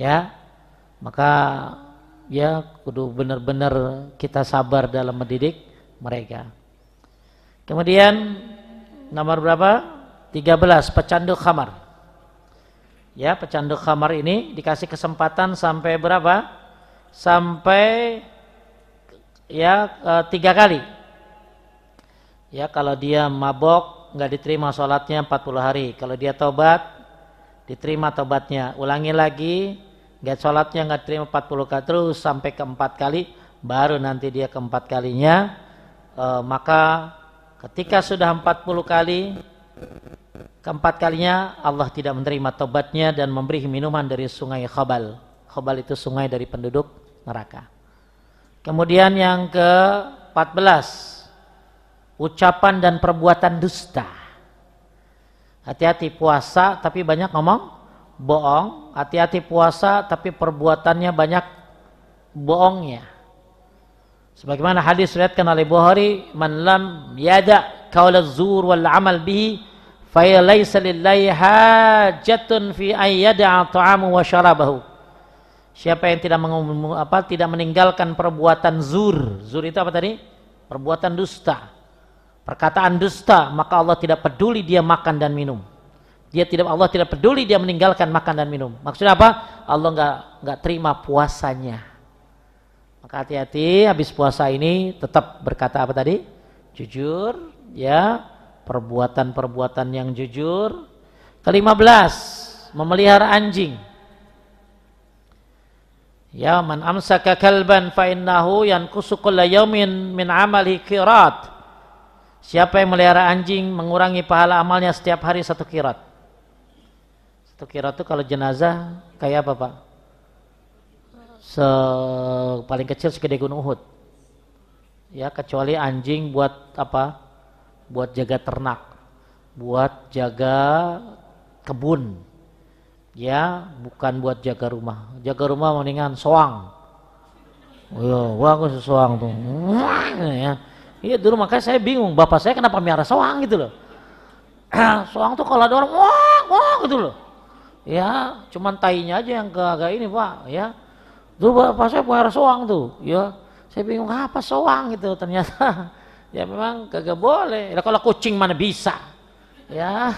Ya, maka ya kudu benar-benar kita sabar dalam mendidik mereka. Kemudian nomor berapa? 13, pecandu khamar. Ya, pecandu khamar ini dikasih kesempatan sampai berapa? Sampai ya 3 kali. Ya, kalau dia mabok nggak diterima sholatnya 40 hari. Kalau dia tobat diterima tobatnya. Ulangi lagi, nggak sholatnya nggak terima 40 kali terus sampai ke 4 kali, baru nanti dia ke 4 kalinya. Maka ketika sudah 40 kali, keempat kalinya Allah tidak menerima tobatnya dan memberi minuman dari sungai Khabal. Khabal itu sungai dari penduduk neraka. Kemudian yang ke-14, ucapan dan perbuatan dusta. Hati-hati puasa tapi banyak ngomong bohong. Hati-hati puasa tapi perbuatannya banyak bohongnya. Sebagaimana hadis riwayatkan oleh Bukhari, man lam yada qaulaz zur wal amal bihi fa laysa lillahi hajatun fi ay yada'a ta'amu wa syarabahu. Siapa yang tidak meninggalkan perbuatan zur. Zur itu apa tadi? Perbuatan dusta. Perkataan dusta, maka Allah tidak peduli dia makan dan minum. Allah tidak peduli dia meninggalkan makan dan minum. Maksudnya apa? Allah enggak terima puasanya. Maka hati-hati habis puasa ini tetap berkata apa tadi? Jujur, ya, perbuatan-perbuatan yang jujur. Ke-15, memelihara anjing. Ya, man amsaka kalban fa innahu yanqusu kulla yawmin min amali qirat. Siapa yang melihara anjing mengurangi pahala amalnya setiap hari 1 qirat. 1 qirat itu kalau jenazah kayak apa, Pak? Paling kecil segede Gunung Uhud. Ya, kecuali anjing buat apa? Buat jaga ternak, buat jaga kebun. Ya, bukan buat jaga rumah. Jaga rumah mendingan soang. Oh, bagus soang tuh. Ya. Iya dulu makanya saya bingung, bapak saya kenapa miara soang gitu loh. Soang tuh kalau ada orang wah wah gitu loh. Ya, cuman tainya aja yang agak ini pak. Ya, dulu bapak saya miara soang tuh. Ya, saya bingung apa soang gitu. Ternyata ya memang kagak boleh. Ya, kalau kucing mana bisa. Ya,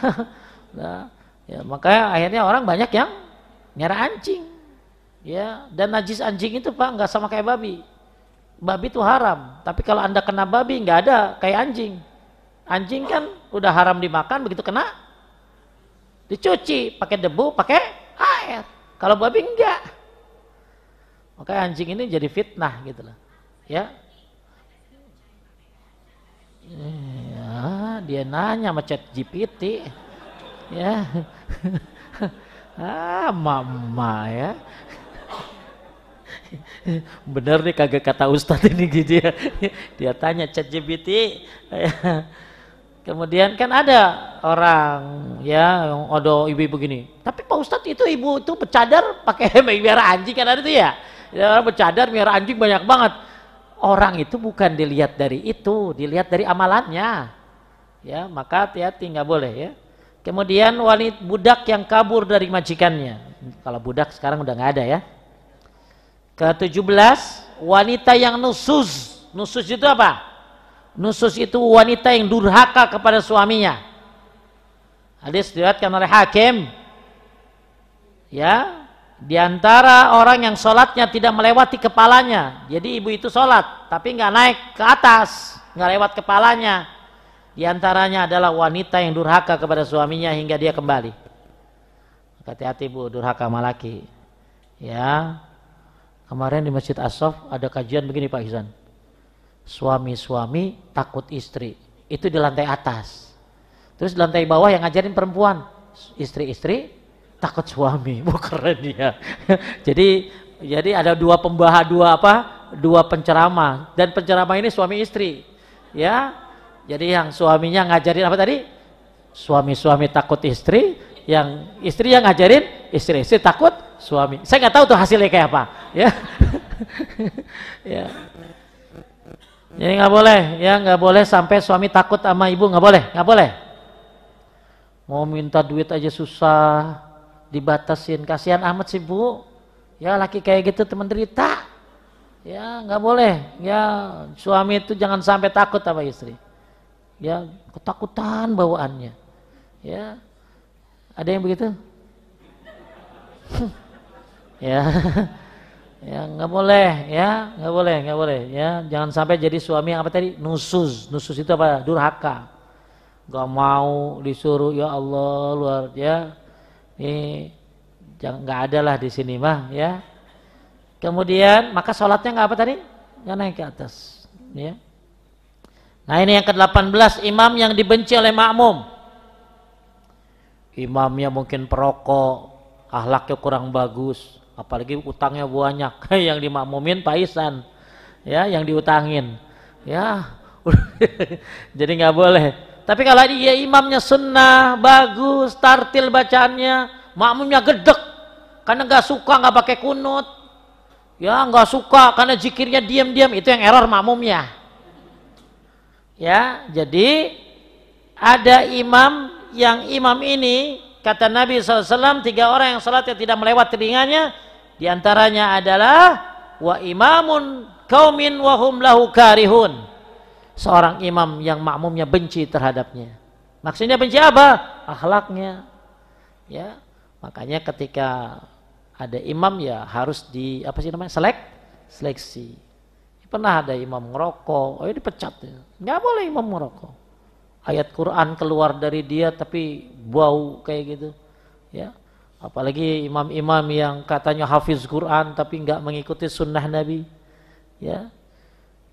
nah, ya makanya akhirnya orang banyak yang miara anjing. Ya, dan najis anjing itu pak nggak sama kayak babi. Babi itu haram, tapi kalau anda kena babi nggak ada kayak anjing. Anjing kan udah haram dimakan, begitu kena dicuci pakai debu, pakai air. Kalau babi enggak. Makanya anjing ini jadi fitnah gitu loh. Ya. Ya, dia nanya sama ChatGPT. Ya. Mama ya. Bener nih kagak kata Ustadz ini gitu ya. Dia tanya ChatGPT. Kemudian kan ada orang ya yang ada ibu-ibu begini. Tapi Pak Ustadz itu ibu itu bercadar pakai miara anjing kan ada tuh ya. Ya orang bercadar miara anjing banyak banget. Orang itu bukan dilihat dari itu, dilihat dari amalannya. Ya, maka hati-hati nggak boleh ya. Kemudian wanita budak yang kabur dari majikannya. Kalau budak sekarang udah nggak ada ya. Ke-17, wanita yang nusus. Nusus itu apa? Nusus itu wanita yang durhaka kepada suaminya. Hadis diriwayatkan oleh Hakim. Ya, di antara orang yang sholatnya tidak melewati kepalanya. Jadi ibu itu sholat, tapi nggak naik ke atas, nggak lewat kepalanya. Di antaranya adalah wanita yang durhaka kepada suaminya hingga dia kembali. Hati-hati bu, durhaka sama laki. Ya. Kemarin di Masjid As-Sof ada kajian begini Pak Ihsan. Suami-suami takut istri. Itu di lantai atas. Terus di lantai bawah yang ngajarin perempuan. Istri-istri takut suami. Wah keren dia. jadi ada dua penceramah. Dan penceramah ini suami istri. Ya. Jadi yang suaminya ngajarin apa tadi? Suami-suami takut istri. Yang istri yang ngajarin istri-istri takut suami. Saya nggak tahu tuh hasilnya kayak apa, ya. Ya. Jadi nggak boleh sampai suami takut sama ibu, nggak boleh. Mau minta duit aja susah, dibatasin, kasihan amat sih bu. Ya laki kayak gitu teman derita. Ya nggak boleh. Ya suami itu jangan sampai takut sama istri. Ya ketakutan bawaannya. Ya ada yang begitu? Ya, ya nggak boleh, nggak boleh, ya jangan sampai jadi suami yang apa tadi nusus itu apa durhaka, nggak mau disuruh ya Allah luar ya, ini jangan nggak ada lah di sini mah ya. Kemudian maka sholatnya nggak apa tadi nggak naik ke atas, ya. Nah ini yang ke-18 imam yang dibenci oleh makmum, imamnya mungkin perokok, akhlaknya kurang bagus. Apalagi utangnya banyak yang dimakmumin Pak Ihsan ya yang diutangin ya jadi nggak boleh. Tapi kalau dia imamnya sunnah bagus tartil bacaannya makmumnya gedek karena nggak suka nggak pakai kunut ya nggak suka karena zikirnya diam-diam itu yang error makmumnya ya. Jadi ada imam yang imam ini kata Nabi SAW 3 orang yang salatnya tidak melewat telinganya. Di antaranya adalah wa imamun qaumin wa hum lahu karihun. Seorang imam yang makmumnya benci terhadapnya. Maksudnya benci apa? Akhlaknya. Ya. Makanya ketika ada imam ya harus seleksi. Pernah ada imam ngerokok, dipecat ya. Enggak boleh imam ngerokok. Ayat Quran keluar dari dia tapi bau kayak gitu. Ya. Apalagi imam-imam yang katanya hafiz Quran tapi enggak mengikuti sunnah Nabi. Ya.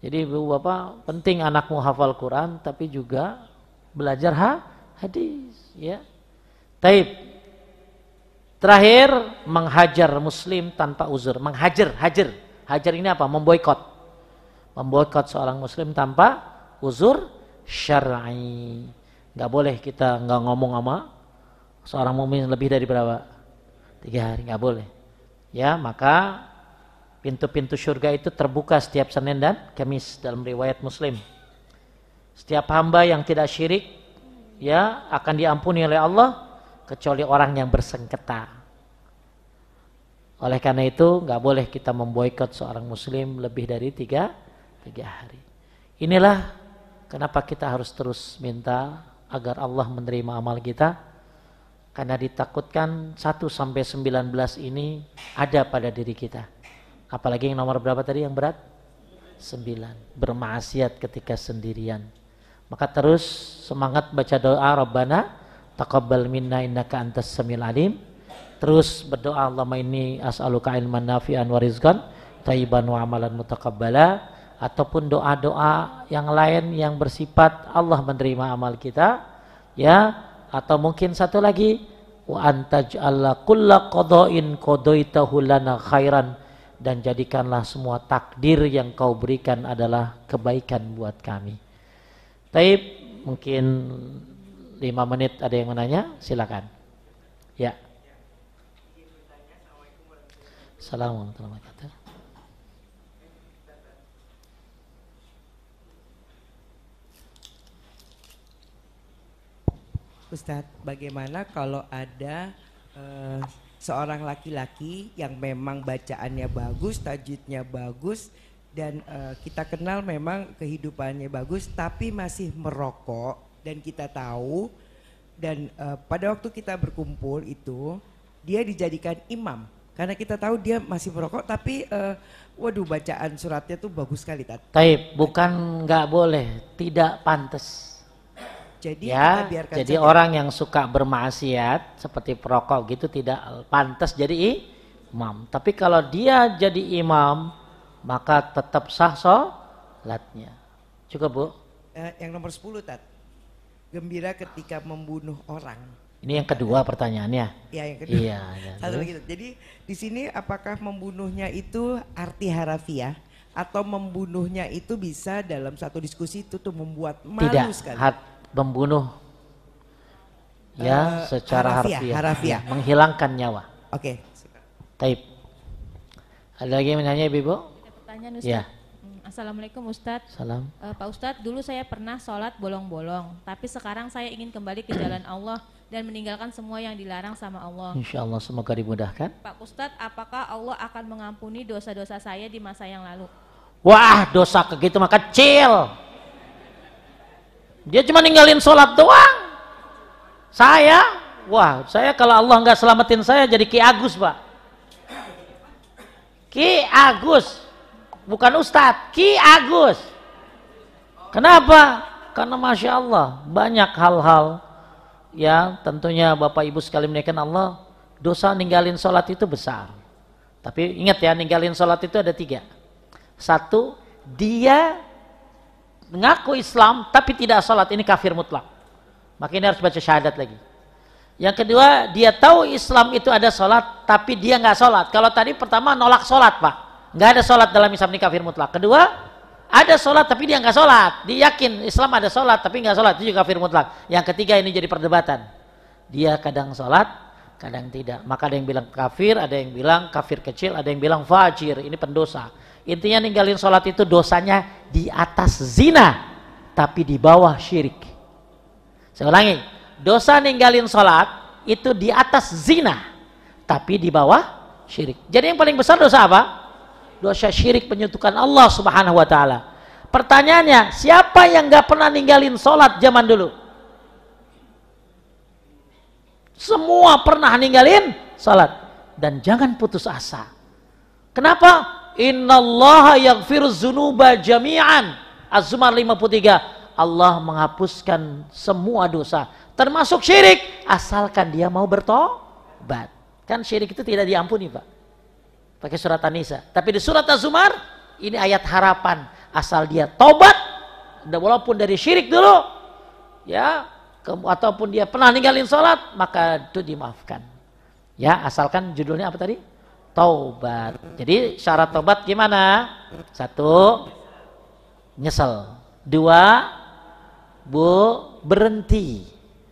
Jadi Ibu Bapak penting anakmu hafal Quran tapi juga belajar hadis, ya. Taib. Terakhir menghajar muslim tanpa uzur. Hajar ini apa? Memboikot seorang muslim tanpa uzur syar'i. Enggak boleh kita enggak ngomong sama seorang mukmin lebih dari berapa? 3 hari, enggak boleh. Ya, maka pintu-pintu surga itu terbuka setiap Senin dan Kamis dalam riwayat Muslim. Setiap hamba yang tidak syirik ya akan diampuni oleh Allah kecuali orang yang bersengketa. Oleh karena itu nggak boleh kita memboikot seorang muslim lebih dari tiga hari. Inilah kenapa kita harus terus minta agar Allah menerima amal kita, karena ditakutkan 1-19 ini ada pada diri kita. Apalagi yang nomor berapa tadi yang berat? 9. Bermaksiat ketika sendirian. Maka terus semangat baca doa Rabbana taqabbal minna innaka antas samiul alim. Terus berdoa Allahumma inni as'aluka ilman nafi'an wa rizqan thayyiban wa amalan mutaqabbala, ataupun doa-doa yang lain yang bersifat Allah menerima amal kita ya, atau mungkin satu lagi wa antaj'ala kulla qada'in qadaitahu lana khairan, dan jadikanlah semua takdir yang kau berikan adalah kebaikan buat kami. Taib, mungkin 5 menit ada yang menanya, silakan. Ya. Assalamualaikum warahmatullahi wabarakatuh. Ustadz, bagaimana kalau ada seorang laki-laki yang memang bacaannya bagus, tajwidnya bagus, dan kita kenal memang kehidupannya bagus, tapi masih merokok, dan kita tahu, dan pada waktu kita berkumpul itu dia dijadikan imam. Karena kita tahu dia masih merokok, tapi waduh bacaan suratnya tuh bagus sekali. Taib, bukan nggak boleh, tidak pantas. Jadi ya, kita biarkan jadi saja. orang yang suka bermaksiat seperti perokok gitu tidak pantas jadi imam. Tapi kalau dia jadi imam, maka tetap sah sholatnya. Cukup Bu? Yang nomor 10 Tat, gembira ketika membunuh orang. Ini yang kedua pertanyaannya. Ya, yang kedua. Iya. Satu lagi. Jadi di sini apakah membunuhnya itu arti harafiah atau membunuhnya itu bisa dalam satu diskusi itu tuh membuat malu tidak, sekali? Membunuh ya secara harfiah. Menghilangkan nyawa. Oke. Taib. Ada lagi yang menanya Ibu? Ada pertanyaan Ustaz. Ya. Assalamualaikum Ustadz. Salam. Pak Ustadz, dulu saya pernah sholat bolong-bolong, tapi sekarang saya ingin kembali ke jalan Allah dan meninggalkan semua yang dilarang sama Allah. Insya Allah semoga dimudahkan. Pak Ustadz, apakah Allah akan mengampuni dosa-dosa saya di masa yang lalu? Wah, dosa kayak gitu mah kecil. Dia cuma ninggalin sholat doang. Saya kalau Allah nggak selamatin saya jadi Ki Agus, Pak. Ki Agus, bukan Ustadz, Ki Agus. Kenapa? Karena Masya Allah banyak hal-hal ya, tentunya Bapak Ibu sekalian menaikkan Allah, dosa ninggalin sholat itu besar. Tapi ingat ya, ninggalin sholat itu ada 3. 1, dia mengaku Islam tapi tidak sholat, ini kafir mutlak. Makanya harus baca syahadat lagi. Yang kedua, dia tahu Islam itu ada sholat tapi dia nggak sholat. Kalau tadi pertama nolak sholat, Pak, nggak ada sholat dalam Islam, ini kafir mutlak. Kedua, ada sholat tapi dia nggak sholat. Dia yakin Islam ada sholat tapi nggak sholat, itu juga kafir mutlak. Yang ketiga ini jadi perdebatan. Dia kadang sholat, kadang tidak. Maka ada yang bilang kafir, ada yang bilang kafir kecil, ada yang bilang fajir, ini pendosa. Intinya ninggalin sholat itu dosanya di atas zina tapi di bawah syirik. Saya ulangi, dosa ninggalin sholat itu di atas zina tapi di bawah syirik. Jadi yang paling besar dosa apa? Dosa syirik, penyekutukan Allah Subhanahu wa taala. Pertanyaannya, siapa yang gak pernah ninggalin sholat zaman dulu? Semua pernah ninggalin sholat. Dan jangan putus asa. Kenapa? Innallaha yaghfiru dzunuba jami'an. Az-Zumar 53. Allah menghapuskan semua dosa, termasuk syirik, asalkan dia mau bertobat. Kan syirik itu tidak diampuni, Pak. Pakai surat An-Nisa. Tapi di surat Az-Zumar ini ayat harapan, asal dia tobat, walaupun dari syirik dulu, ya, ataupun dia pernah ninggalin sholat, maka itu dimaafkan. Ya, asalkan judulnya apa tadi? Taubat. Jadi syarat tobat gimana? 1, nyesel. 2, berhenti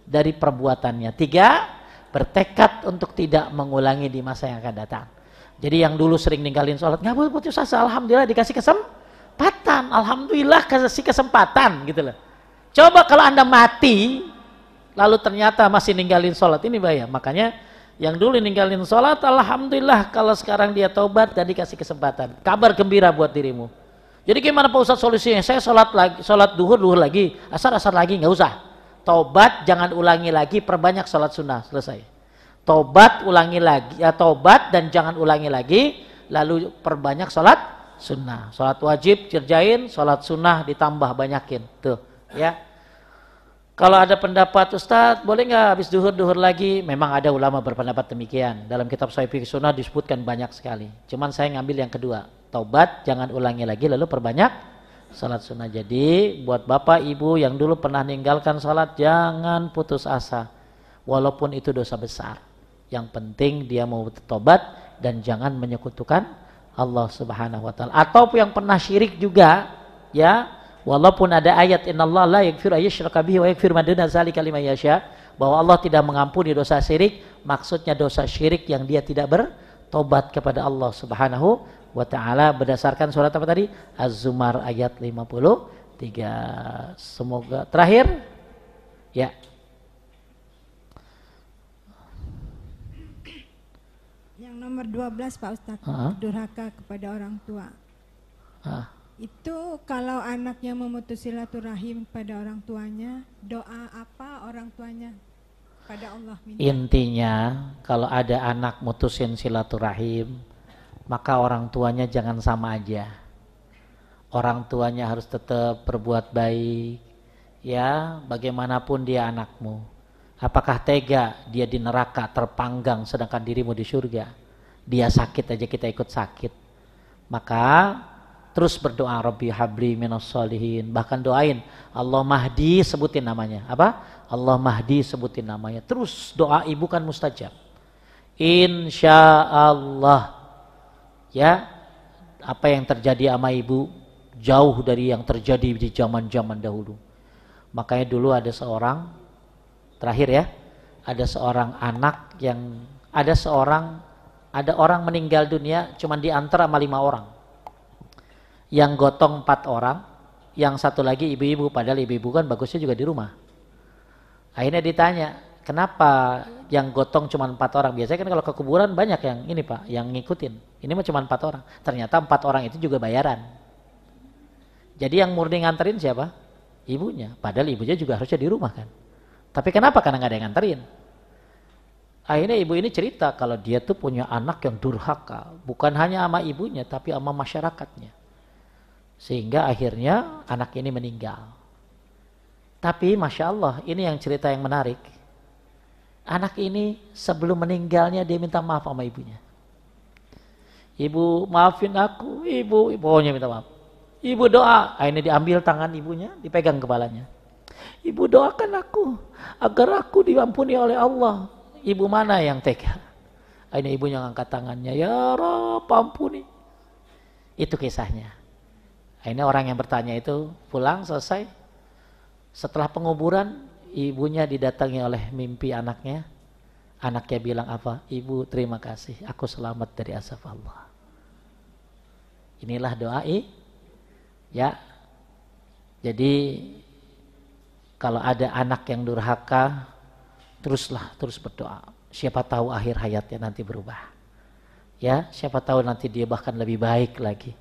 dari perbuatannya. 3, bertekad untuk tidak mengulangi di masa yang akan datang. Jadi yang dulu sering ninggalin sholat, nggak boleh putus asa. Alhamdulillah dikasih kesempatan. Alhamdulillah kasih kesempatan gitu loh. Coba kalau Anda mati, lalu ternyata masih ninggalin sholat, ini bahaya. Makanya yang dulu ninggalin sholat, alhamdulillah kalau sekarang dia taubat dan dikasih kesempatan. Kabar gembira buat dirimu. Jadi gimana Pak Ustadz solusinya? Saya sholat duhur lagi, asar lagi, nggak usah. Taubat, jangan ulangi lagi, perbanyak sholat sunnah, selesai. Taubat, ulangi lagi, ya taubat dan jangan ulangi lagi, lalu perbanyak sholat sunnah. Sholat wajib kerjain, sholat sunnah ditambah banyakin, tuh ya. Kalau ada pendapat Ustadz, boleh nggak habis duhur lagi? Memang ada ulama berpendapat demikian. Dalam kitab Sahih Fiqh Sunnah disebutkan banyak sekali. Cuman saya ngambil yang kedua. Taubat, jangan ulangi lagi, lalu perbanyak salat sunnah. Jadi buat bapak ibu yang dulu pernah meninggalkan salat, jangan putus asa. Walaupun itu dosa besar. Yang penting dia mau tobat dan jangan menyekutukan Allah Subhanahu wa taala. Atau yang pernah syirik juga, ya. Walaupun ada ayat innallaha la yaghfiru ayyushraka bihi wa yaghfiru ma duna dzalika liman yasha, bahwa Allah tidak mengampuni dosa syirik, maksudnya dosa syirik yang dia tidak bertobat kepada Allah Subhanahu wa taala berdasarkan surat apa tadi? Az-Zumar ayat 53. Semoga terakhir ya. Yang nomor 12 Pak Ustadz, durhaka kepada orang tua. Itu kalau anaknya memutus silaturahim pada orang tuanya, doa apa orang tuanya pada Allah minta? Intinya kalau ada anak mutusin silaturahim, maka orang tuanya jangan sama aja. Orang tuanya harus tetap berbuat baik, ya, bagaimanapun dia anakmu. Apakah tega dia di neraka terpanggang sedangkan dirimu di surga? Dia sakit aja kita ikut sakit. Maka terus berdoa, Rabbi habli minas sholihin. Bahkan doain, Allah Mahdi, sebutin namanya. Apa? Allah Mahdi, sebutin namanya. Terus doa ibu kan mustajab. Insya Allah. Ya, apa yang terjadi sama ibu jauh dari yang terjadi di zaman-zaman dahulu. Makanya dulu ada seorang, terakhir ya, ada seorang anak yang, ada orang meninggal dunia cuma diantar sama 5 orang. Yang gotong 4 orang, yang satu lagi ibu-ibu, padahal ibu-ibu kan bagusnya juga di rumah. Akhirnya ditanya, kenapa yang gotong cuma 4 orang? Biasanya kan kalau ke kuburan banyak yang ini Pak, yang ngikutin. Ini mah cuma 4 orang. Ternyata 4 orang itu juga bayaran. Jadi yang murni nganterin siapa? Ibunya. Padahal ibunya juga harusnya di rumah kan. Tapi kenapa? Karena nggak ada yang nganterin. Akhirnya ibu ini cerita kalau dia tuh punya anak yang durhaka. Bukan hanya sama ibunya, tapi sama masyarakatnya. Sehingga akhirnya anak ini meninggal. Tapi Masya Allah, ini yang cerita yang menarik. Anak ini sebelum meninggalnya dia minta maaf sama ibunya. Ibu maafin aku, ibu pokoknya minta maaf. Ibu doa, akhirnya diambil tangan ibunya, dipegang kepalanya. Ibu doakan aku, agar aku diampuni oleh Allah. Ibu mana yang tega? Akhirnya ibunya ngangkat tangannya, ya Rabb ampuni. Itu kisahnya. Akhirnya orang yang bertanya itu pulang selesai. Setelah penguburan, ibunya didatangi oleh mimpi anaknya. Anaknya bilang apa? Ibu terima kasih, aku selamat dari azab Allah. Inilah doa ya. Jadi kalau ada anak yang durhaka, terus berdoa. Siapa tahu akhir hayatnya nanti berubah. Ya, siapa tahu nanti dia bahkan lebih baik lagi.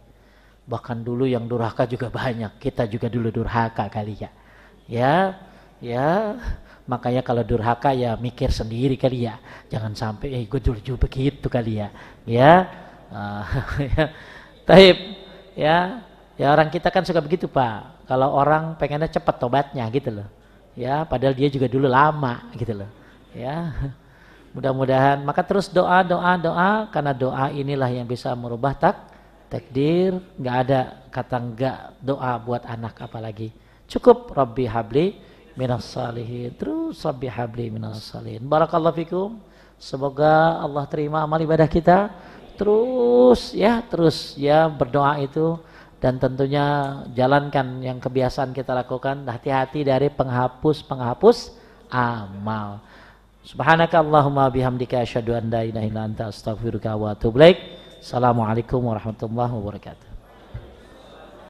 Bahkan dulu yang durhaka juga banyak. Kita juga dulu durhaka kali ya. Ya. Makanya kalau durhaka ya mikir sendiri kali ya. Jangan sampai gue dulu juga begitu kali ya. Ya. Taib. Ya orang kita kan suka begitu Pak. Kalau orang pengennya cepat tobatnya gitu loh. Ya, padahal dia juga dulu lama gitu loh. Ya. Mudah-mudahan maka terus doa karena doa inilah yang bisa merubah takdir. Nggak ada kata enggak doa buat anak apalagi. Cukup Rabbi habli minas salihin. Terus Rabbi habli minas salihin. Barakallahu fikum. Semoga Allah terima amal ibadah kita. Terus ya berdoa itu. Dan tentunya jalankan yang kebiasaan kita lakukan. Hati-hati dari penghapus amal. Subhanaka Allahumma bihamdika asyhadu an la ilaha illa anta astaghfiruka wa atubu ilaik. Assalamualaikum warahmatullahi wabarakatuh.